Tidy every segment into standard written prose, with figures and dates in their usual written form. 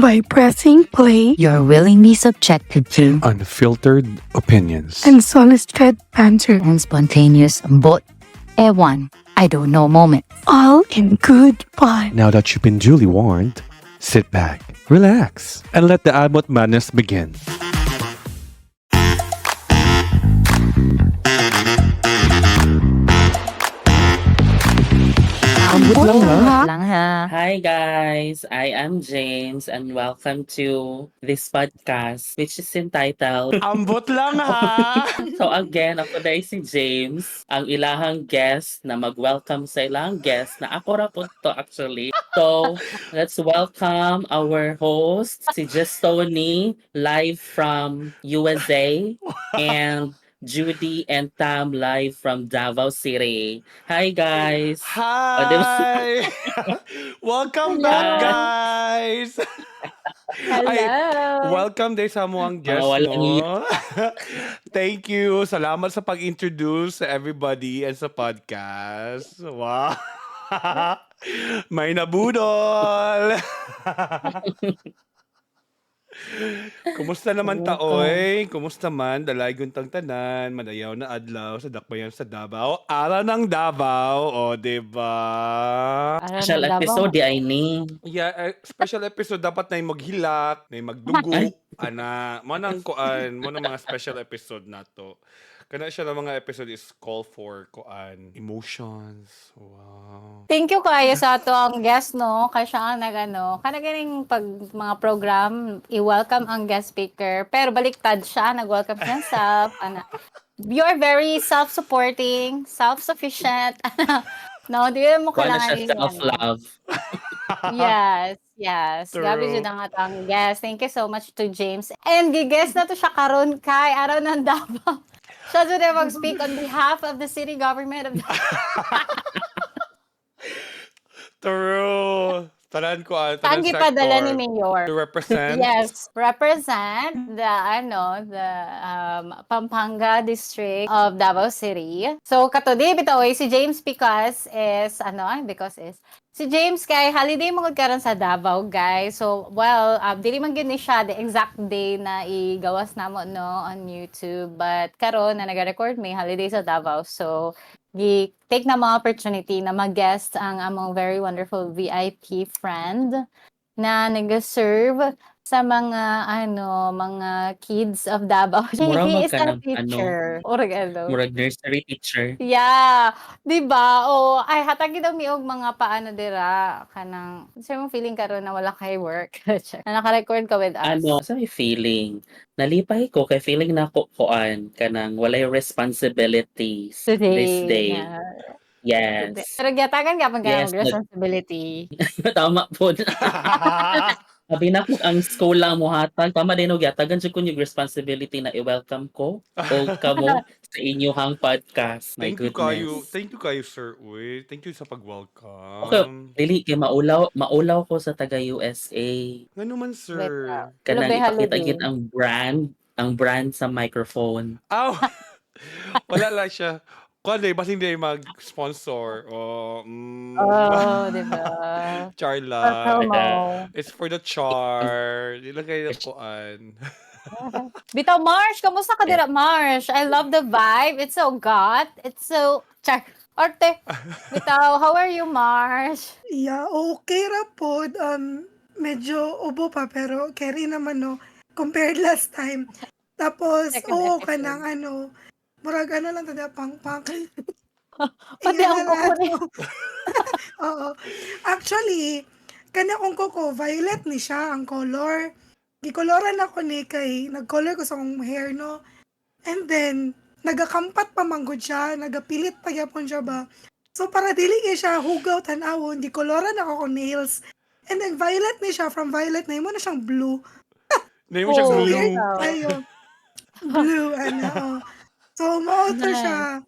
By pressing play You're willingly subjected to Unfiltered opinions. and solicited banter, and spontaneous but ewan, I don't know moment. all in good fun. Now that you've been duly warned, sit back, relax, and let the Abot Madness begin. Lang ha. Hi guys, I am James and welcome to this podcast which is entitled Ambot lang ha! So again, ako na si James, ang ilahang guest na mag-welcome sa ilang guest na ako ra po to actually. So, let's welcome our host, si Just Tony, live from USA, and Judy and Tam live from Davao City. Hi guys! O, di ba? Hi! Welcome back, guys! Ay, welcome din sa mga guest, walang no? Thank you. Salamat sa pag-introduce sa everybody and sa podcast. Wow! May nabudol! Kumusta naman taoy? Kumusta man? Dalay guntang tanan, madayaw na adlaw sa dakbayan sa Davao. Ara ng Davao, o diba? Special episode ay ni. Yeah, special episode dapat na yung maghilak, na yung magdugo, ana, manang kuan, mo mga special episode na to. Kana siya ng mga episode is call for kuan, emotions. Wow. Thank you kayo sa ato ang guest, no? Kaya siya ang nag-ano. Kanagaling pag mga program, i-welcome ang guest speaker. Pero baliktad siya, nag-welcome siya himself. You're very self-supporting, self-sufficient. No, di mo Wala kailangan siya self-love. Yes. True. Gabi siya ang atang guest. Thank you so much to James. And gi-guest na to siya karon kay araw ng Davao. Siya dyan mag-speak on behalf of the city government of True. Tanan ko Saan tanan gipadala ni sector Mayor? to represent. Yes, represent the Pampanga district of Davao City. So katoday bitaw si James because si James kay holiday mangod karon sa Davao, guys. So dili man gyud ni siya the exact day na igawas namo no on YouTube, but karon na naga-record may holiday sa Davao. So take na mga opportunity na mag-guest ang among very wonderful VIP friend na nag-serve sa mga kids of Davao. Mura He man is ka a ng teacher. murag nursery teacher. Yeah, 'di ba? Ay hatag daw mi og mga paano dira kanang sa mong feeling karon na wala kay work. Na naka-record ka with us. Sa may feeling, nalipay ko kay feeling na ko kuan kanang walay responsibilities this Today. day. Today. Yes. Pero gyatagan ka pag Yes, responsibility. Tama po. Sabi na ko ang school lang mo hatag. Tama din og yatagan jud ko yung responsibility na i-welcome ko o kamo sa inyong podcast. My Thank you goodness. kayo, sir. Uy, thank you sa pag-welcome. Okay, dili kay maulaw ko sa taga USA. Ngano man, sir? Kanang Lubay ipakita holiday. gid ang brand sa microphone. Aw! Wala lang siya. Kung ano, basta hindi mag-sponsor. Di ba? Charla. Promo. It's for the char. Hindi lang kayo kuan. Bitaw, Marsh, kamusta ka dira, Marsh? I love the vibe. It's so got. It's so Arte. Bitaw, how are you, Marsh? Yeah, okay ra po. Medyo ubo pa pero carry naman no compared last time. Tapos Second episode. kanang murag lang tada pang. Pati Iyan ang na lang, kukunin. Oo. Actually, kanya kong kuko, violet ni siya ang color. Gikoloran ako ni kay nag-color ko sa akong hair, no? And then, nagakampat pa manggod siya, nagapilit pa yapon siya ba? So, para dili kay siya hugaw tanawon, gikoloran ako kong nails. And then, violet ni siya, from violet na mo na siyang blue. Name mo siya Oh, blue. weird. Ayun. Blue, So, mauto Nice. siya.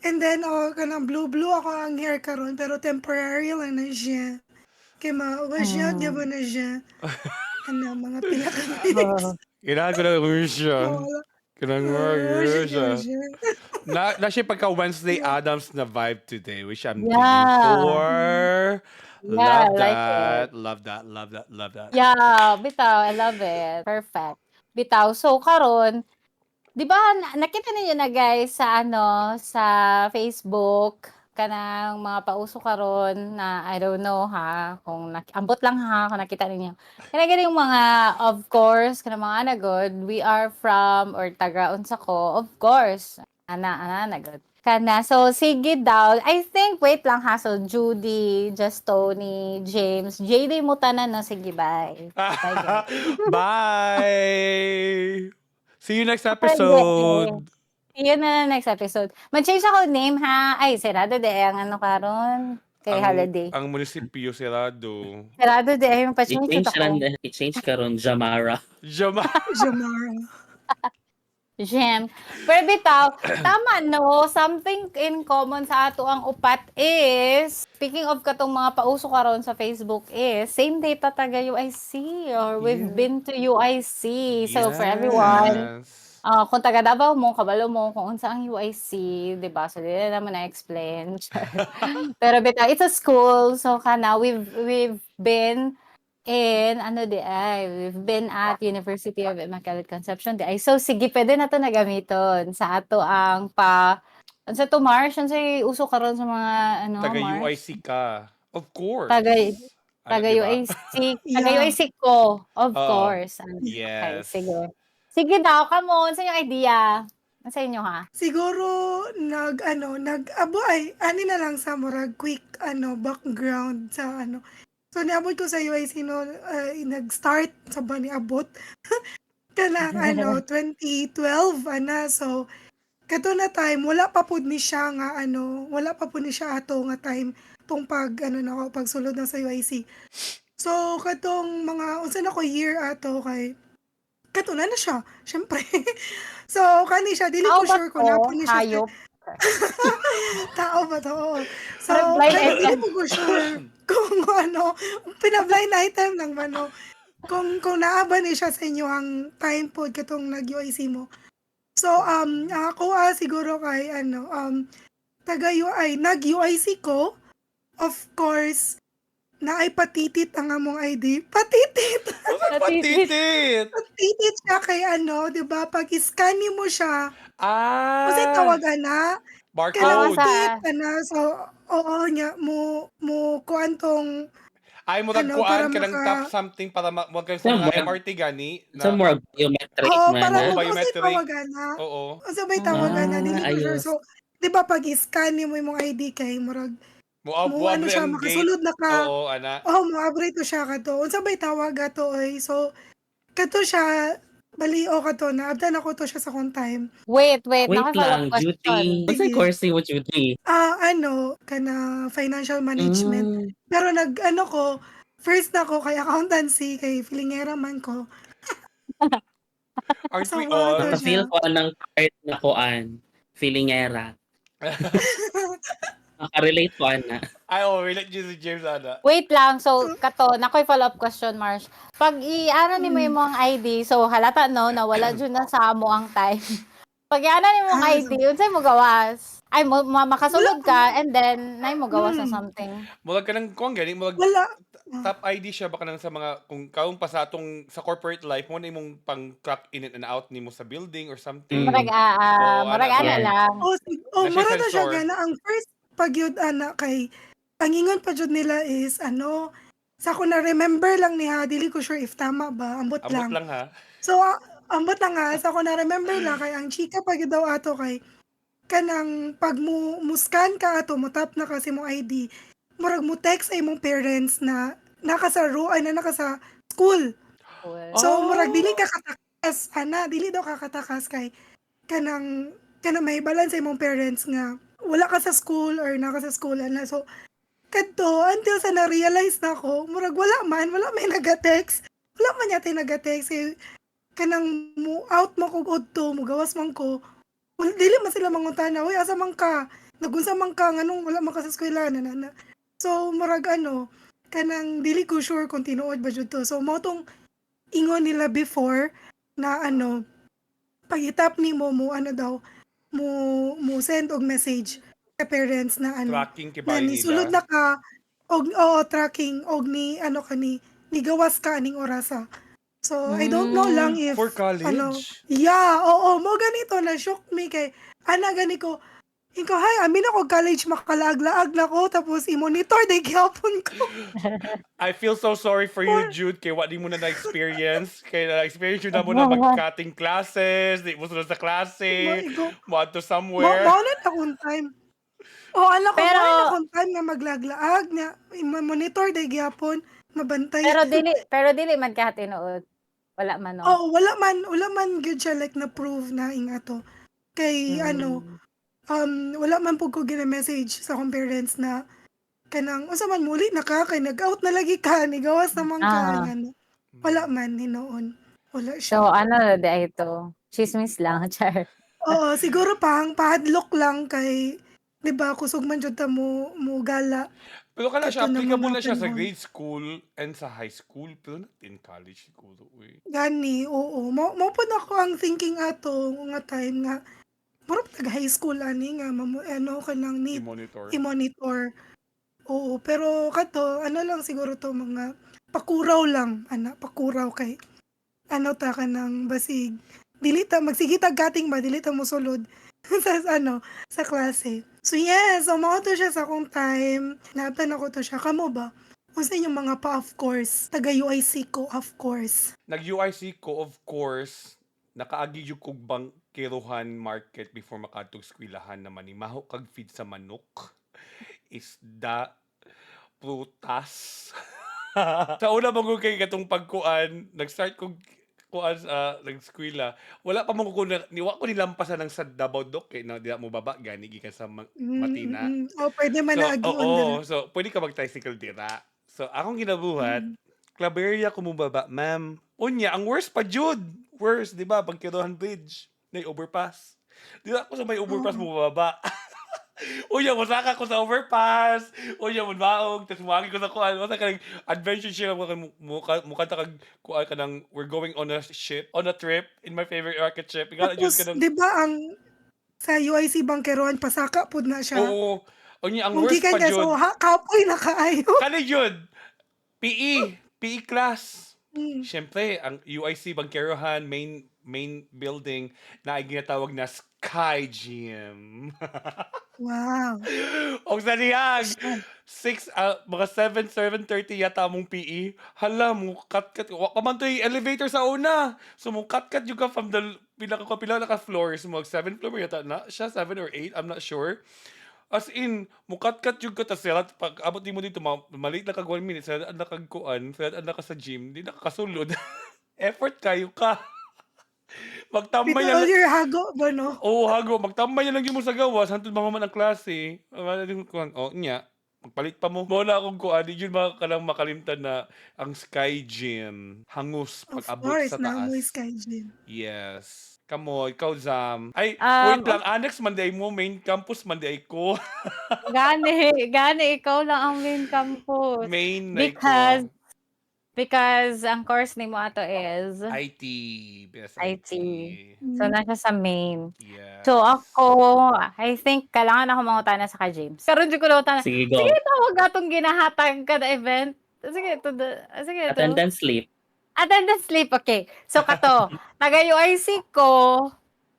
And then, kanang blue ako ang hair karon pero temporary lang na siya. Kaya ma-wash out gyud na siya. Mga pinaka minutes. Kailangan ko na siya. Kailangan ko na siya. Na siya pagka Wednesday Adams na vibe today, which I'm digging Yeah. for. Yeah, I Love like it. that. Love that. Love that. Love that. Yeah, bitaw, I love it. Perfect. Bitaw, so karon, 'di ba nakita ninyo na guys sa ano, sa Facebook kanang mga pauso karon na I don't know ha, kung ambot lang ha kung nakita ninyo. Kana ganing mga of course kanang mga anagod, we are from or taga unsa ko, of course. Ana nagod. Kana so sige daw. I think wait lang ha. So Judy, Just Tony, James, JD mo tanan no sige bye. Bye guys. Bye. See you next Pwede. episode. See you na next episode. Mag-change ako name ha. Ay, sarado de ang ano karon kay holiday. Ang munisipyo sirado. Sarado de ay magpa-change I-change ako. i-change karon Jamara. Jama. Jamara. Gem. Pero bitaw, tama no, something in common sa ato ang upat is, speaking of katong mga pauso karon sa Facebook is, same data taga UIC or we've Yeah. been to UIC. So for everyone, Yes. kung taga Davao mo, kabalo mo kung unsa ang UIC, 'di ba? So dili naman na explain. Pero bitaw, it's a school. So kana we've been in ano di ay, we've been at University of Immaculate Conception di ay. So sige, pwede na to na gamiton sa ato ang unsa to Mars, unsa uso karon sa mga ano Taga Mars? UIC ka. Of course. Taga Ano, diba? UIC, taga Yeah. UIC ko, of Oo. course. Okay, Yes. sige. Sige daw, come on, sa inyong idea. Sa inyo ha? Siguro ani na lang sa murag quick background sa ano. So niabot ko sa UIC no, nag-start sa ba niabot kanang 2012 ana. So kato na time wala pa pud ni siya ato nga time tong pagsulod na sa UIC. So katong mga unsa na ko year ato kay kato na siya, syempre. So kani siya dili ko sure kung napo ni siya Hayop. tao ba to? Oo. So, Parang blind kaya item. hindi ko sure kung pina-blind item lang ba, no? Kung naaba ni siya sa inyo ang time po katong nag-UIC mo. So, ako siguro kay, nag-UIC ko, of course, na ay patitit ang among ID. Patitit! Patitit. Patitit siya kay di ba? Pag iscan mo siya, kasi Ah. tawagan na, Barcode. sa- so, oo nga, mo kuantong, Ay mo tagkuan para ka ng maka- tap something para wag ka sa mga MRT gani Sa na. more biometric oo, man para na. Oo, mo kasi biometric. tawagan na. Oo. Sabay tawagan na, dili ko sure. ayos. So, di ba pag iscan mo yung ID kay murag, mo Muabri siya, ang gate. makasulod na ka. Oo, ana. Moabri to siya kato. Unsa bay tawag ato oy. So, kato siya, balio kato, naabdan ako to siya sa kong time. Wait, Wait naka-follow-up lang, question. Judy. What's the course mo, Judy? Kana financial management. Mm. Pero first na ko kay accountancy, kay filingera man ko. Aren't we So, all? ano Naka-feel ko ng part na kuan. Feelingera. Naka-relate ko na. Ay, relate you si James ana. Wait lang, so kato, nakoy follow-up question, Marsh. Pag i-ano ni mo yung mga ID, so halata no, nawala dyan na sa amo ang time. Pag i-ano ni mo ang ID, unsay mo gawas? Ay, makasulod ka, and then, nay mo gawas na something. Mulag ka ng kuan gani, mulag Wala. top ID siya baka nang sa mga kung kaong pa sa atong sa corporate life mo na imong pang clock in and out nimo sa building or something. Mm. Murag ana Yeah. lang. Na siya Mura na siya sensor. gana. Ang first pagyud kay pangingon pa jud nila is sa ko na remember lang niya, dili ko sure if tama ba, ambot Ambot lang. lang ha. So ambot lang nga, sa ko na remember lang kay ang chika pagyud daw ato kay kanang pag mo scan ka ato mo tap na kasi mo ID, murag mo text ay mong parents na naka sa school. So murag dili ka katakas, dili daw ka katakas kay kanang may balance sa imong parents nga wala ka sa school or naka sa school so kadto until sa na-realize na ko murag wala may nagatext yata nagatext kanang mo out mo kog udto mo gawas man ko dili man sila mangutana uy asa man ka nagunsa man ka nganong wala man ka sa eskwela na. So murag kanang dili ko sure kung tinuod ba jud to. So mo tong ingon nila before na pag itap nimo mo mo send og message sa parents na Tracking na kibay nisulod nila. na ka og oo, tracking og ni ano ni gawas ka aning orasa. So, I don't know lang if For ano college? yeah, oo, mo ganito na-shock me kay ana gani ko, ikaw hay amin ako college makalaag-laag na ko tapos i-monitor day gyapon ko. I feel so sorry for you, Or Jude, kay what di mo na na-experience. Kay na-experience yun na mo na mag-cutting classes, di mo sunod sa klase, maigo mo to somewhere. mao na akong time. Oh, anak ko Pero mao na akong time nga maglaglaag nga i-monitor day gyapon, mabantay. pero dili man ka tinuod. Wala man no. Oo, wala man gyud siya like na-prove na ing ato. Kay ano, wala man pud ko gina-message sa akong parents na kanang unsa man muli na ka kay nag-out na lagi ka ni gawas naman ka Ah. ano. Wala man hinoon. Wala So siya. ano di ito? Chismis lang, char. Oo, siguro pahadlok lang kay 'di ba kusog man jud ta mo gala Pero kana siya, kato ng applicable mga na siya sa panahon. grade school and sa high school, pero not in college siguro, uy. Gani, oo. Mao pud ako ang thinking ato nga time nga murag tag high school ani nga ano kanang need I-monitor. i-monitor. Oo, pero kato ano lang siguro to mga pakuraw lang ana, pakuraw kay ano ta kanang basig dili ta magsigitag kating ba dili ta mosulod sa klase. So yes, so mao to siya sa akong time. Naabtan ako to siya. Kamo ba? Unsa inyong mga pa of course? Taga UIC ko of course. Nag-UIC ko, of course, nakaagi yung kog bangkiruhan market before makatog skwilahan naman ni maho kag feed sa manok, isda, prutas. Sa una mo kay katong pagkuan, nag-start kog kuan sa nag-eskwela. Wala pa mo ko niwa ko nilampasan ng sa Davao Doc kay na di mo baba gani gikan sa Matina. O pwede man So, naagion dira. oo. So, pwede ka mag-tricycle dira. So, akong ginabuhat, Mm. Claveria kumubaba, ma'am. Unya, ang worst pa, Jude. Worst, di ba? Pagkirohan Bridge. Na overpass. Di ako sa may overpass Oo. mo bababa. Unya, masaka ko sa overpass. Unya, munbaog. Tapos muangin ko sa kuan. Masa ka adventure siya. Mukanta kag kuan ka ng, we're going on a trip in my favorite rocket ship. Ikaw, Jude, Tapos ka ng, 'di ba ang sa UIC Bangkeron pasaka pud na siya. oo. Unya, ang Kung worst gikan pa, ka so Jude. kapoy na kaayo. Kani Jude? PE class. Mm. Siyempre, ang UIC Bangkerohan main building na ay ginatawag na Sky Gym. Wow. Og sa niyag, mga 7:30 yata among PE. Hala, mo cut. Wa pa man to yung elevator sa una. So, mo cut yung ka from the pila ka floors. Mo 7 floor yata na siya, 7 or 8, I'm not sure. As in, mukat-kat yung ka, tas pag abot di mo dito, maliit na kag 1 minute, sa na kag kuan, sa na ka sa gym, di na kakasulod. Effort kayo ka. Magtambay With na all your hago ba no? Oo, hago, magtambay na lang yung mo sa gawas, hantod mga man ang klase. Nya, magpalit pa mo. Mo na akong kuan, di yun lang makalimtan na ang Sky Gym, hangus Of pag abot course, sa na mo taas. Sky Gym. Yes. Kamo, ikaw, Zam. Ay, wait lang, annex man di ay mo, main campus man di ay ko. Gani ikaw lang ang main campus. Main na Because ko. because ang course nimo ato is IT. Best IT. IT. So nasa sa main. Yeah. So ako, I think kailangan ako mangutana sa ka James. Karon jud ko utana. Sige, go. Sige tawag atong ginahatag kada event. Sige sige to. Attendance slip. Attendance slip, okay. So kato, taga-UIC ko,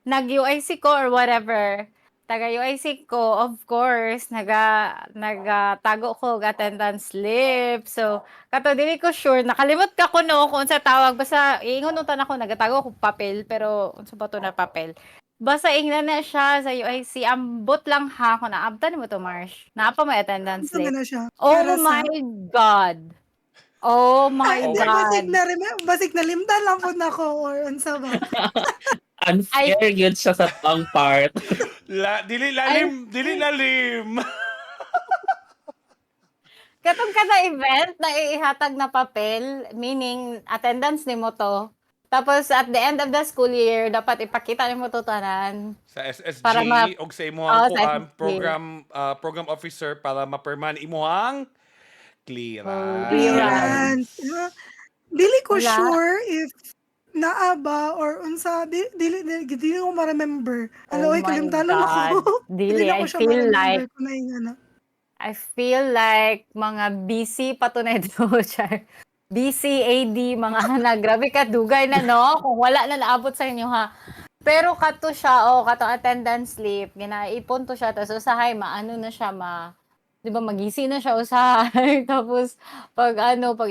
nag-UIC ko or whatever. Taga-UIC ko, of course, nagatago ko og attendance slip. So, kato dili ko sure, nakalimot ka ko no kung sa tawag basta iingon unta nako nagatago ko papel pero unsa ba to na papel. Basta ingnan na siya sa UIC. Ambot lang ha kung naabtan mo to Marsh. Naapa mo attendance Ito na slip. na siya. Oh Para sa my God. Oh my Ay, hindi God. basig na limtan lang po nako or unsa ba? Unfair yun siya sa tong part. Dili lalim. Katong kada event na ihatag na papel, meaning attendance nimo to. Tapos at the end of the school year, dapat ipakita nimo to tanan. Sa SSG Para og sa Oo, imuhang sa kuan SSG. program officer para maperman imuhang clearance. Clearance. Dili ko Wala. sure if naa ba or unsa dili ko ma-remember. Oh Aloy my kalimtanon ako. God. Dili, na I ko siya feel ma-remember like kung na yung ano. I feel like mga BC pa to na ito, char. BC, AD, mga grabe ka, dugay na, no? Kung wala na naabot sa inyo, ha? Pero kato siya, kato attendance slip, ginaipon to siya, tapos usahay, maano na siya, 'di ba magisi na siya usahay, tapos pag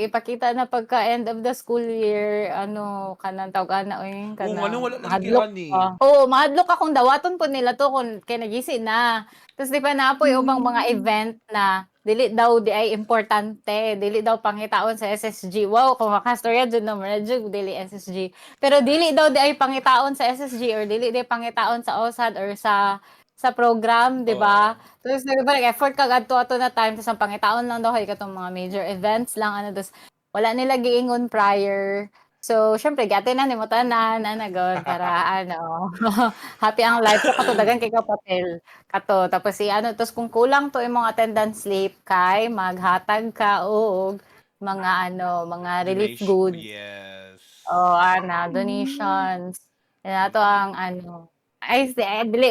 ipakita na pagka end of the school year, kanang tawag ana, Oo, nga kanang wala lagi kay mahadlok ani. ka. Oo, mahadlok ka kung dawaton po nila to kung kay nagisi na. Tapos di pa napoy ubang mga event na dili daw di ay importante, dili daw pangitaon sa SSG. Wow, kung makastorya jud no, medyo dili SSG. Pero dili daw di ay pangitaon sa SSG or dili di pangitaon sa OSAD or sa program, di ba? Oo. Tapos nag-effort kag adto-ato na time tapos ang pangitaon lang daw kay katong mga major events lang tapos wala nila giingon prior. So, syempre gati na nimo tanan god para happy ang life so kato dagan kay kapapel kato tapos tapos kung kulang to imong attendance slip kay maghatag ka og mga relief Donation, goods. yes. Donations. Yan ato ang dili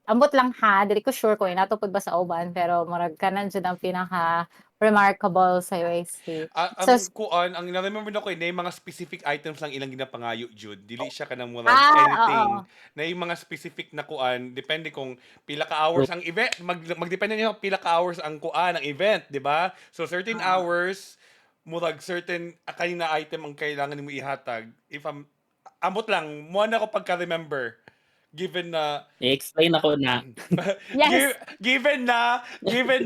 ambot lang ha, dili ko sure kung inatupod ba sa uban pero murag kanan jud ang pinaka remarkable sa UAC. So Ang kuan, ang na-remember na ko na yung mga specific items lang ilang ginapangayo jud. Dili siya kanang murag oo. anything. Na yung mga specific na kuan, depende kung pila ka hours ang event, magdepende niya kung pila ka hours ang kuan ang event, di ba? So certain hours, murag certain kanina item ang kailangan mo ihatag. If ambot lang, mo na ko pagka-remember. Given na I-explain ako na. Yes. given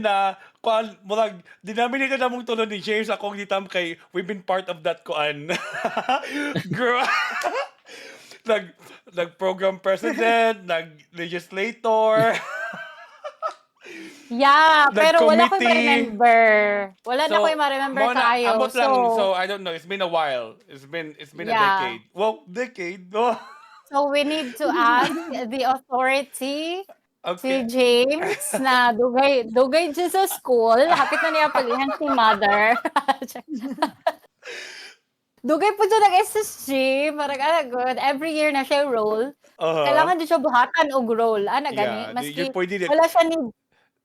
na kuan murag denominator na mong tulon ni James akong gitam kay we've been part of that kuan. Girl. nag program president, nag legislator. Yeah, pero wala ko Nag-committee. ma-remember. Wala na ko ma-remember mo na- kaayo. ambot lang, so I don't know, it's been a while. It's been a Yeah. decade. Well, decade. Oh. So we need to ask the authority si Okay. James na dugay dyan sa school. Hapit na niya palihan si mother. Dugay po dyan ng SSG. Parang good. Every year na siya roll. Kailangan din siya buhatan og roll. Gani. Yeah, Maski yun pwede din. wala siya ni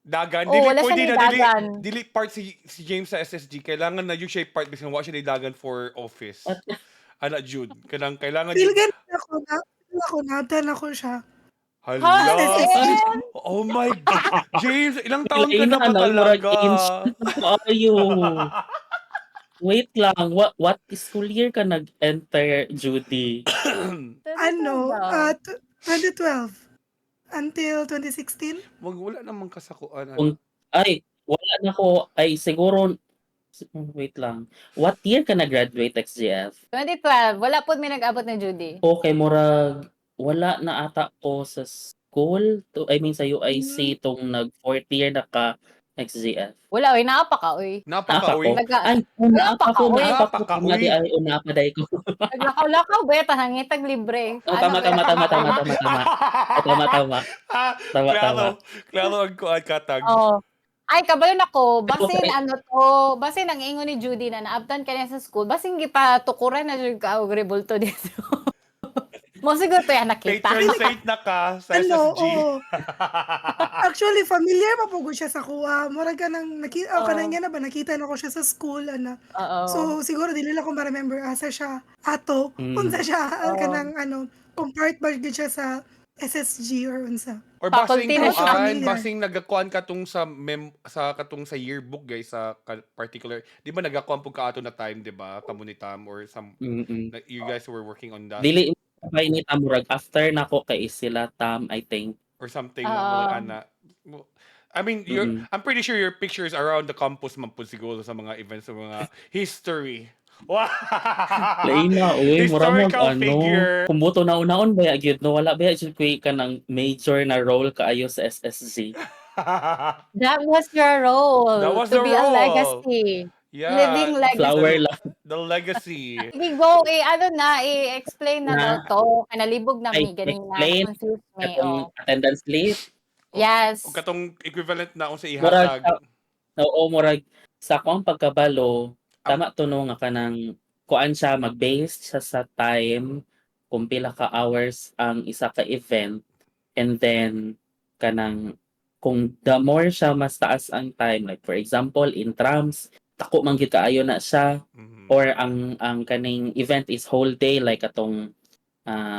Dagan, Oo, dili wala siya pwede ni na dili, dagan. dili part si James sa SSG. Kailangan na yun siya part kasi wala siya ni dagan for office. Ana Jude, kailangan Feel Jude. ganun ako, natan ako siya. Hala. SSG? Oh my God. James, ilang taon ka Ilain na ba murag talaga? age na ayo. Wait lang, what school year ka nag-enter, Judy? 2012 until 2016. Wala namang kasakuan. Wala na ko, siguro, wait lang. What year ka nag-graduate, XGF? 2012. Wala po may nag-abot ni Judy. Okay, murag, wala na ata ko sa school, sa UIC, tong nag-4th year na ka, XGF. Wala, naapa ka, uy. Napaka, Naapa uy. ko? Naapa ko. Napaka, uy. Naapa day ko. Naglakaw-lakaw, beta, hangitag libre. Tama. Klaro ang kuan katag. Oh. Ay, kabayon ako, basin ang ingon ni Judy na naabtan ka niya sa school, basin gipatukuran na jud ka og rebulto dito. Mo siguro to yan nakita. Patron saint na ka sa SSG. Oo. Actually, familiar pa po ko siya sa kuha. Mura ka nang, kanang niya na ba, nakita na ko siya sa school, Oo. So, siguro, di nila ko ma-remember asa siya, unsa siya, kanang, kung part ba gid siya sa SSG or unsa. Or Faculty na siya. basing nagakuan katong katong sa yearbook guys sa particular. Di ba nagakuan pug kaato na time, di ba? Kamunitam or some you guys were working on that Dili sabay ni Tamurag after nako kay sila Tam, I think. or something mga ana. I mean, I'm pretty sure your pictures around the campus man pud siguro sa mga events sa mga history. Wow! Lain na, uy, mura mo Historical figure. Kumuto na unaon ba gyud no wala ba gyud kuy ka ng major na role kaayo sa SSG. That was your role. That was to the be a role. legacy. Yeah. Living legacy. Flower lang. The legacy. Sige, go, i-explain na Na. to. Kanalibog na mi, ganing na. Explain. Confused me, Katong attendance list. Yes. O katong equivalent na kung sa Murag, ihatag. oo, murag sa akong pagkabalo, tama to no nga kanang kuan siya mag-base siya sa time kung pila ka hours ang isa ka event and then kanang kung the more siya mas taas ang time, like for example in trams, tako man gyud kaayo na siya, Mhm. or ang kaning event is whole day like atong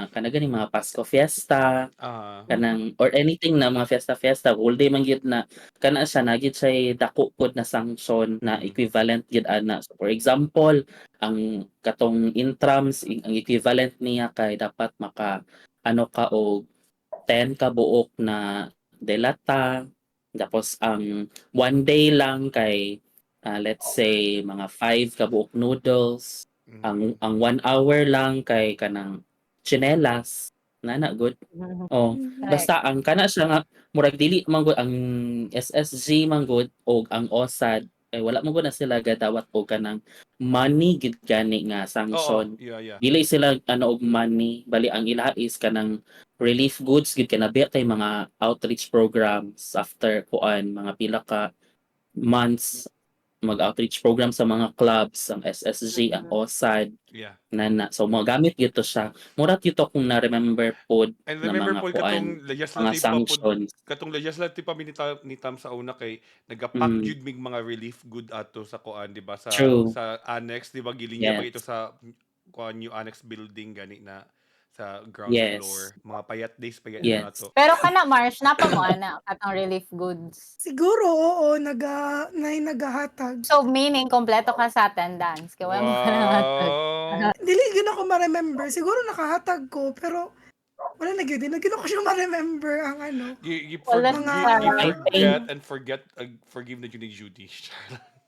kana gani mga Pasko fiesta, Ah. kanang or anything na mga fiesta whole day man gyud na kana siya na gyud siya dako pod na sanction na Mm. equivalent gyud ana. So for example, ang katong intrams ang equivalent niya kay dapat maka ano ka og 10 ka buok na delata, tapos ang one day lang kay let's say mga 5 ka buok noodles, Mhm. ang 1 hour lang kay kanang tsinelas na good. Oh, Mhm. Correct. basta ang kana siya nga murag dili man gud ang SSG man gud og ang OSAD ay wala man gud na sila gadawat og kanang money gid gani nga Oo, sanction. yeah. Dili sila ano og money, bali ang ilaha is kanang relief goods gid kanabi kay mga outreach programs after kuan mga pila ka months mag-outreach program sa mga clubs, ang SSG, ang OSAD, Yeah. nana. So magamit gito siya. Mura gito kung na-remember pod And na remember mga po kuan, katong mga legislative pa pod sanctions. katong legislative pa ni Tam sa una kay nagapack Mm, jud mig mga relief good ato sa kuan, di ba, true. sa annex, di ba, gilinya ba ito Yes. sa kuan new annex building gani na sa ground Yes. floor. Mga payat days pa gani na Yes. ato. Pero kana Marsh, napa mo ana katong relief goods. Siguro, oo, nagahatag. So meaning kompleto ka sa attendance kay wala mo kanang Wow. Dili gyud ako ma-remember. Siguro nakahatag ko, pero wala na gyud. Di na gyud ako siya ma-remember ang ano. Wala Mga- You I forget think- and forgive na jud ni Judy.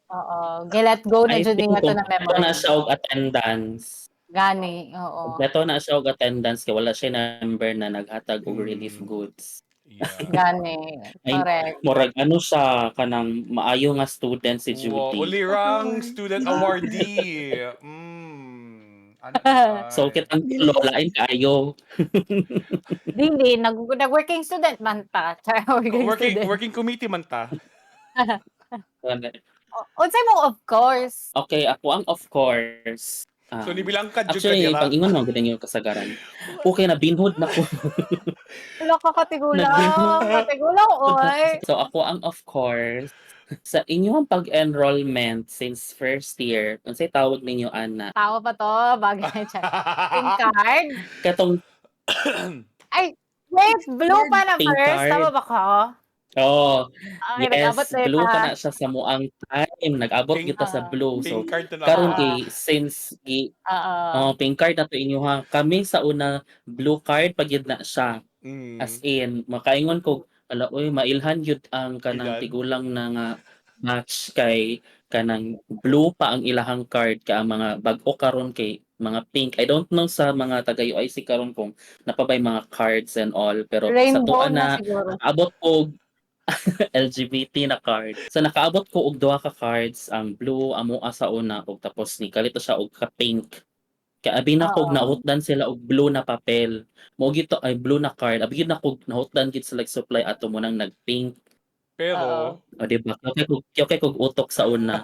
Oo, gi-let go na I jud think niya to na kompleto na memory. siya og attendance. Gani, oo. Kompleto na siya og attendance kay wala siya number na naghatag og relief Mm. goods. Yeah. Gani, Ay, correct. murag ano siya kanang maayo nga student si Wow, Judy. ulirang student awardee. Ano So kitang tulo lain kaayo. Dili, nag-working student man ta. Char, working student. working committee man ta. Unsay mo of course. Okay, ako ang of course. So nibilang ka jud Actually, kadira. pag-ingon mo gud yung kasagaran. Okay na binhod na ko. Wala ka katigulang. Katigulang, oy. So ako ang of course sa inyong pag-enrollment since first year, unsay tawag ninyo ana? Tao pa to, bagay siya. Pink card. Katong Ay, wait, blue pa na Pink first. card. Tama ba ka? oh, Ay, nag-abot yes, na blue pa. pa na siya sa muang time. Nag-abot Pink- kita sa blue. So Pink card na karon ako. kay since Oo. pink card na to inyo ha. Kami sa una blue card pag yun na siya. Mm. As in, makaingon ko, ala, uy, mailhan yun ang kanang Ilan? tigulang na nga match kay kanang blue pa ang ilahang card ka ang mga bag-o karon kay mga pink. I don't know sa mga taga UIC karon kung napabay mga cards and all, pero sa Rainbow tuwa na na siguro. abot ko LGBT na card. So nakaabot ko og duha ka cards, ang blue amo sa una og tapos ni kalito siya og ka pink. Kaya abi na kog Oo. nahutdan sila og blue na papel. Mo gito ay blue na card. Abi gid na kog nahutdan gid sila supply ato mo nang nag-pink. Pero O di ba? Okay kog utok sa una.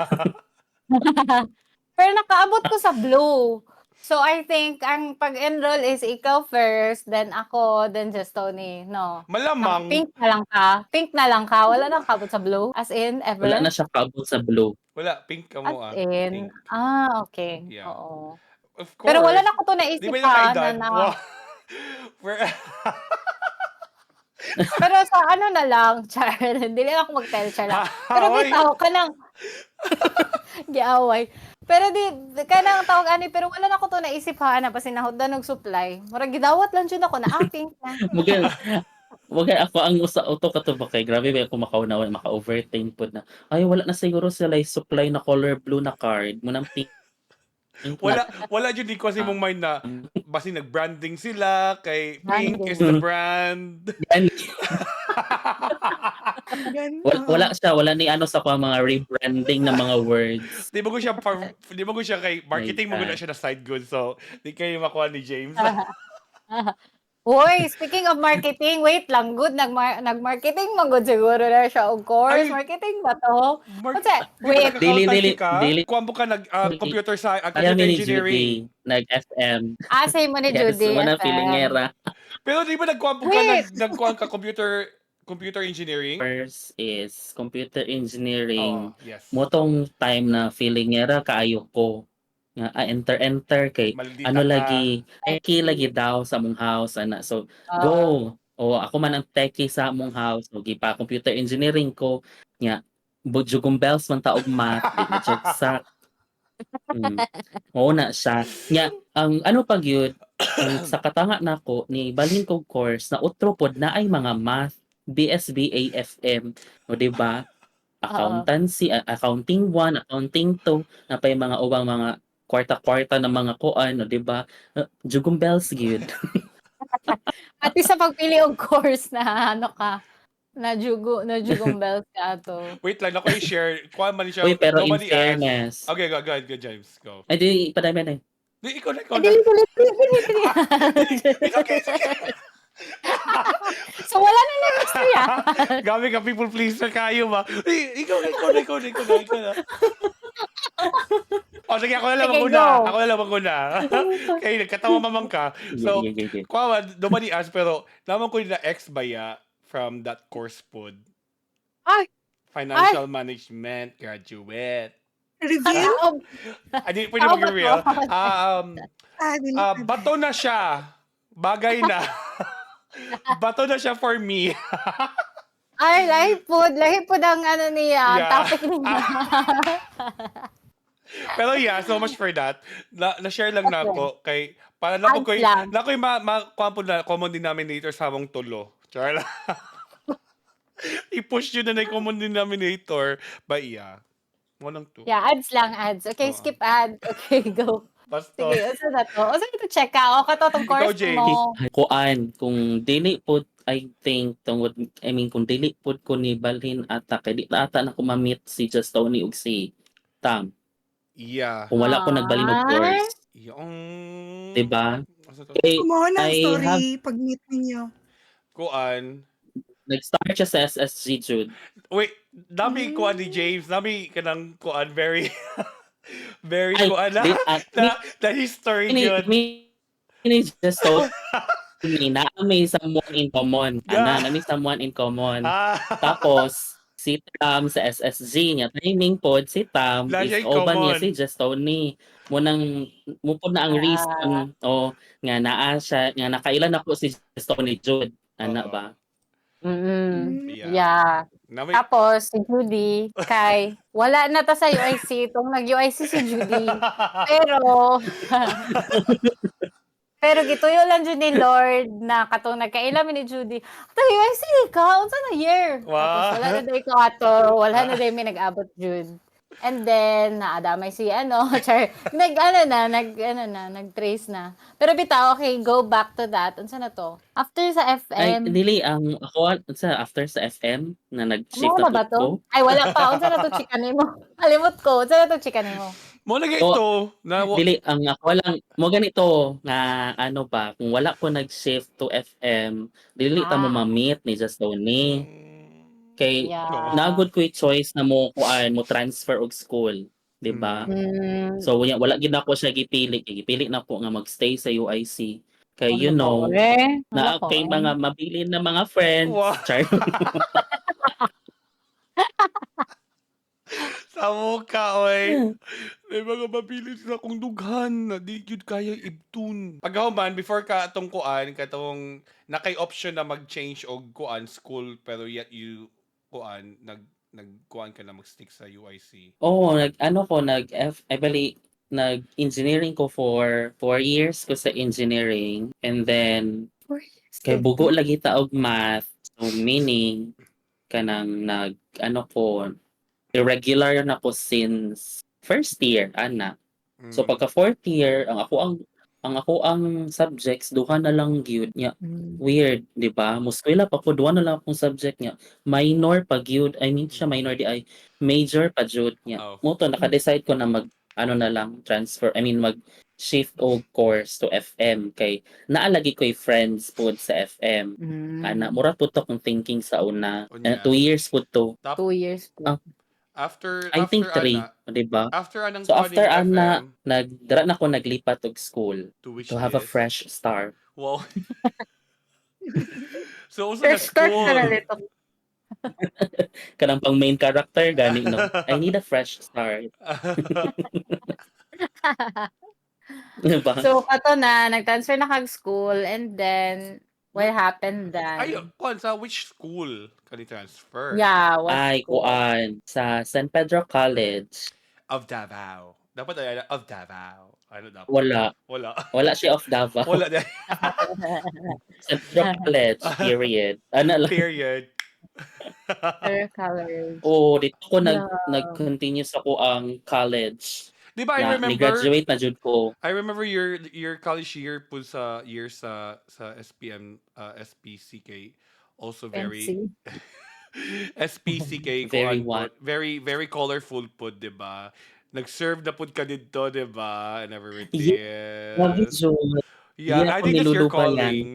Pero nakaabot ko sa blue. So I think ang pag-enroll is ikaw first, then ako, then just Tony, no? malamang Pink na lang ka. Pink na lang ka. Wala nang kabot sa blue. As in, ever? Wala na siya kaabot sa blue. wala pink ka mo As in. Pink. Okay. Yeah. Oo. Of course. Pero wala na ko to Di naisip ba yung ha. kaedad? Na, Wow. We're- pero sa ano na lang, Char. Hindi lang ako mag-tell Char lang. Pero Oy. bitaw ka nang giaway. Pero di kanang tawag ani pero wala na ko to naisip ha na kasi nahuddan og supply. Murag gidawat lang jud ako na pink na. Mugay ako ang usa auto katubak kay grabe ba ako makaunawan maka-overthink pod na. Ay wala na siguro sila yung supply na color blue na card mo nang pink. wala jud di ko kasi mong mind na basi nag-branding sila kay pink Branding. is the brand. Gan, Wala siya, wala ni ano sa mga rebranding na mga words. Di ba ko siya kay marketing mo God. gud siya na side good, so di kayo makuha ni James. Uy, speaking of marketing, wait lang, good nag-marketing man good siguro na siya of course. Ay. Marketing ba to? Mar- What's that? Wait, Dili. Kuha mo ka computer Ayaw computer ni engineering. Judy, nag-FM. say mo ni Yes, Judy. una FM. filingera. Pero di ba nagkuha Wait. ka computer Computer engineering? First is computer engineering. Oo, yes. Motong time na feeling niya ra kaayo ko. Nga enter kay Maldita ano ka. lagi, techie lagi daw sa among house ana. So go. O ako man ang techie sa among house. O gipa computer engineering ko. Nga budyugong bells man ta og math, di na jud sa. Oo na siya. Nga ang ano pag yun, ang sa katanga nako ni balhin kog course na utro pod na ay mga math, BSB, AFM, o di ba? Accountancy, accounting 1, accounting 2, na pa yung mga ubang mga kwarta-kwarta na mga kuan, o di ba? Jugong bells gyud. At least sa pagpili og course na ano ka, na jugong bells ka to. Wait lang, ako i-share. Kuha man siya. Uy, pero in Nobody asked. fairness, Okay, go ahead, James. Go. ay di padami na. Di, ikaw na. Dili. It's okay, it's okay. So wala na lang istorya. Gabi ka, people pleaser kayo ba? Ikaw na. O, sige, ako na lang Sige, maguna. go. Ako na lang maguna. Okay, nagkatawa mamang ka. So, Yeah. kuha man, nobody asked, pero naman ko na ex baya from that course pod. Ay! Financial management, graduate. Reveal? Hindi, pwede How mag-real. Dili. Bato na siya. Bagay na. Bato na siya for me. Ay, lahi po ang ano niya, Yeah. topic niya. Pero yeah, so much for that. Na-share lang na ako kay para na ko Ads lang. na ko'y common denominator sa among tulo. Char lang. I-push yun na yung common denominator. But yeah. Walang to. Yeah, ads lang, ads. Okay, Oo. skip ad. Okay, go. Basta. Sige, usa na to. Usa na to check ka. O katotong Ikaw, course Jay. mo. Kuan kung dili pod I think tungod I mean kung dili pod ko ni balhin ata kay di na ata na ko ma-meet si Just Tony ug si Tam. Yeah. Kung wala ko nagbalhin og course, Yung... 'di ba? Asa to? Eh, Kumuha na ang I story pag-meet ninyo. Kuan. nag-start siya sa SSG Jude. Wait, dami kuan ni James. Dami ka ng kuan. Very... very Ay, kuan na. di, The history Ini yun. Just Tony na may someone in common. Yeah. Ana, na may someone in common. Ah. Tapos si Tam sa SSG niya timing pod si Tam Na siya is in oban niya common. si Just Tony mo po na ang reason o nga naa siya nga nakailan ako si Just Tony Jude ana Oo. ba Yeah. Na may... Tapos, si Judy, kay, wala na ta sa UIC. Itong nag-UIC si Judy. Pero gituyo lang dyan ni Lord na katong nagkaila mi ni Judy. Ato UIC ka, unsa na year? Wow. Tapos wala na day ko ato, wala na day mi nag-abot Jude. And then naadamay si char, nag-trace na. Pero bitaw, okay, go back to that. Unsa na to? After sa ay FM. dili ang ako sa after sa FM na nag-shift Ano na ba ako ko to? Ay, wala pa. Unsa na to chika nimo? Alimot ko. Unsa na to chika nimo? Mo lagi So, ito. Na... dili ang ako lang mo ganito nga ano ba kung wala ko nag-shift to FM dili ta mo ma-meet ni Just Tony kay Yeah. nagod ko choice na mo kuan mo transfer og school, di ba? So wala gid ako siya gipili na ko nga magstay sa UIC kay you know na kay mga mabilin na mga friends. Wow. Char. Sa mukha, oy. May mga mabilis na kong dughan na di yun kaya ibtun. Pagkahuman, before ka atong kuan, katong nakay-option na mag-change og kuan school, pero yet you kuan, nagkuan ka na mag-stick sa UIC. Oh, nag-engineering ko for 4 years ko sa engineering and then kay bugo lagi ta og math. So meaning kanang irregular na ko since first year ana. So pagka fourth year ang ako ang subjects duha na lang gyud nya. Weird, di ba? Muskwela pa ko duha na lang akong subject nya. Minor pa gyud. I mean siya minor di ay major pa gyud nya. Oh. Mo to naka-decide ko na mag na lang transfer. I mean mag shift og course to FM kay naalagi ko'y friends pod sa FM. Ana mura pud to kung thinking sa una. Unya. 2 years pud to. 2 years po. After I think 3, ana, di ba? after anang So kuan after yung ana FM, dira na ko naglipat og school to which to have a is- fresh start. Wow. So usa Fresh start ka na nag-school. nito. Kanang pang main character gani no. I need a fresh start. Diba? So, kato na, nag-transfer na kag school and then, what happened Ay, then? kuan sa which school ka ni transfer? Yeah, what Ay, school? kuan sa San Pedro College. Of Davao. Dapat ay of Davao. Ano dapat? Wala. Wala. Wala siya of Davao. Wala na. San Pedro College, period. Ano lang. Period. Hair colors. Oo, dito ko Yeah. nag-continue sa ko ang college. Di ba I Na, remember ni-graduate na jud ko. I remember your college year po sa year sa SPM SPCK also very Fancy. SPCK Very kuan what? po, very colorful po, 'di ba? Nag-serve na po ka dito, 'di ba? And everything. Grabe jud. Yeah, Hindi I ako think that's your nilulubayan. calling.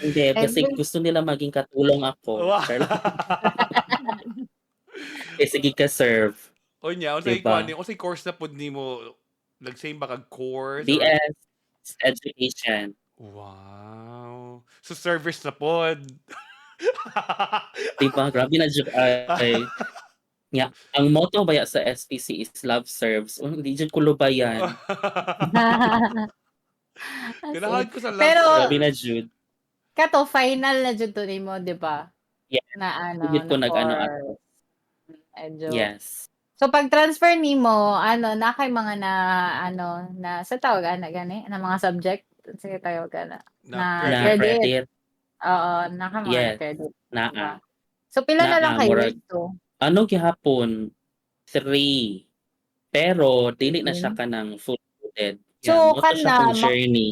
Hindi, kasi Every- gusto nila maging katulong ako. Wow. Eh, sige ka serve. O niya, unsay Diba? kuan, unsay course na pud nimo nag-same ba kag course or BS Education. wow. So service na pod. Diba? Grabe na jud ay. Nga, ang motto baya sa SPC is love serves. Oh, hindi jud ko lubayan. Ganahan ko sa love Pero, Grabe na service. jud. kato, final na dyan to nimo, di ba? Yeah. Na ano, Hindi ko na nag-ano course. Medyo. Yes. So, pag transfer nimo, ano, na kay mga na, ano, na, sa tawag, gani, na mga subject, sige tawag, na Na Na credit. credit. Oo, na ka mga Yes. credit. Naa. Diba? So, pila na lang Naa, kayo murag- ito? Ano gihapon? 3. Pero dili na siya Okay. kanang full loaded. So, Yeah, moto siya kana, kung journey.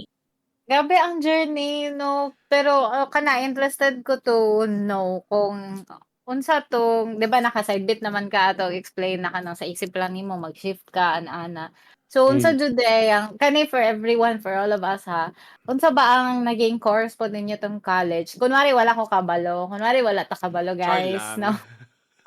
Grabe ang journey, no? Pero, kana, interested ko to know kung unsa tong, di ba naka-side bit naman ka ato, explain na ka nang sa isip lang nimo mag-shift ka, ana-ana. So, unsa jud ang, kani for everyone, for all of us ha, unsa ba ang naging course po ninyo tong college? Kunwari, wala ko kabalo. Kunwari, wala ta kabalo, Char guys. lang. No?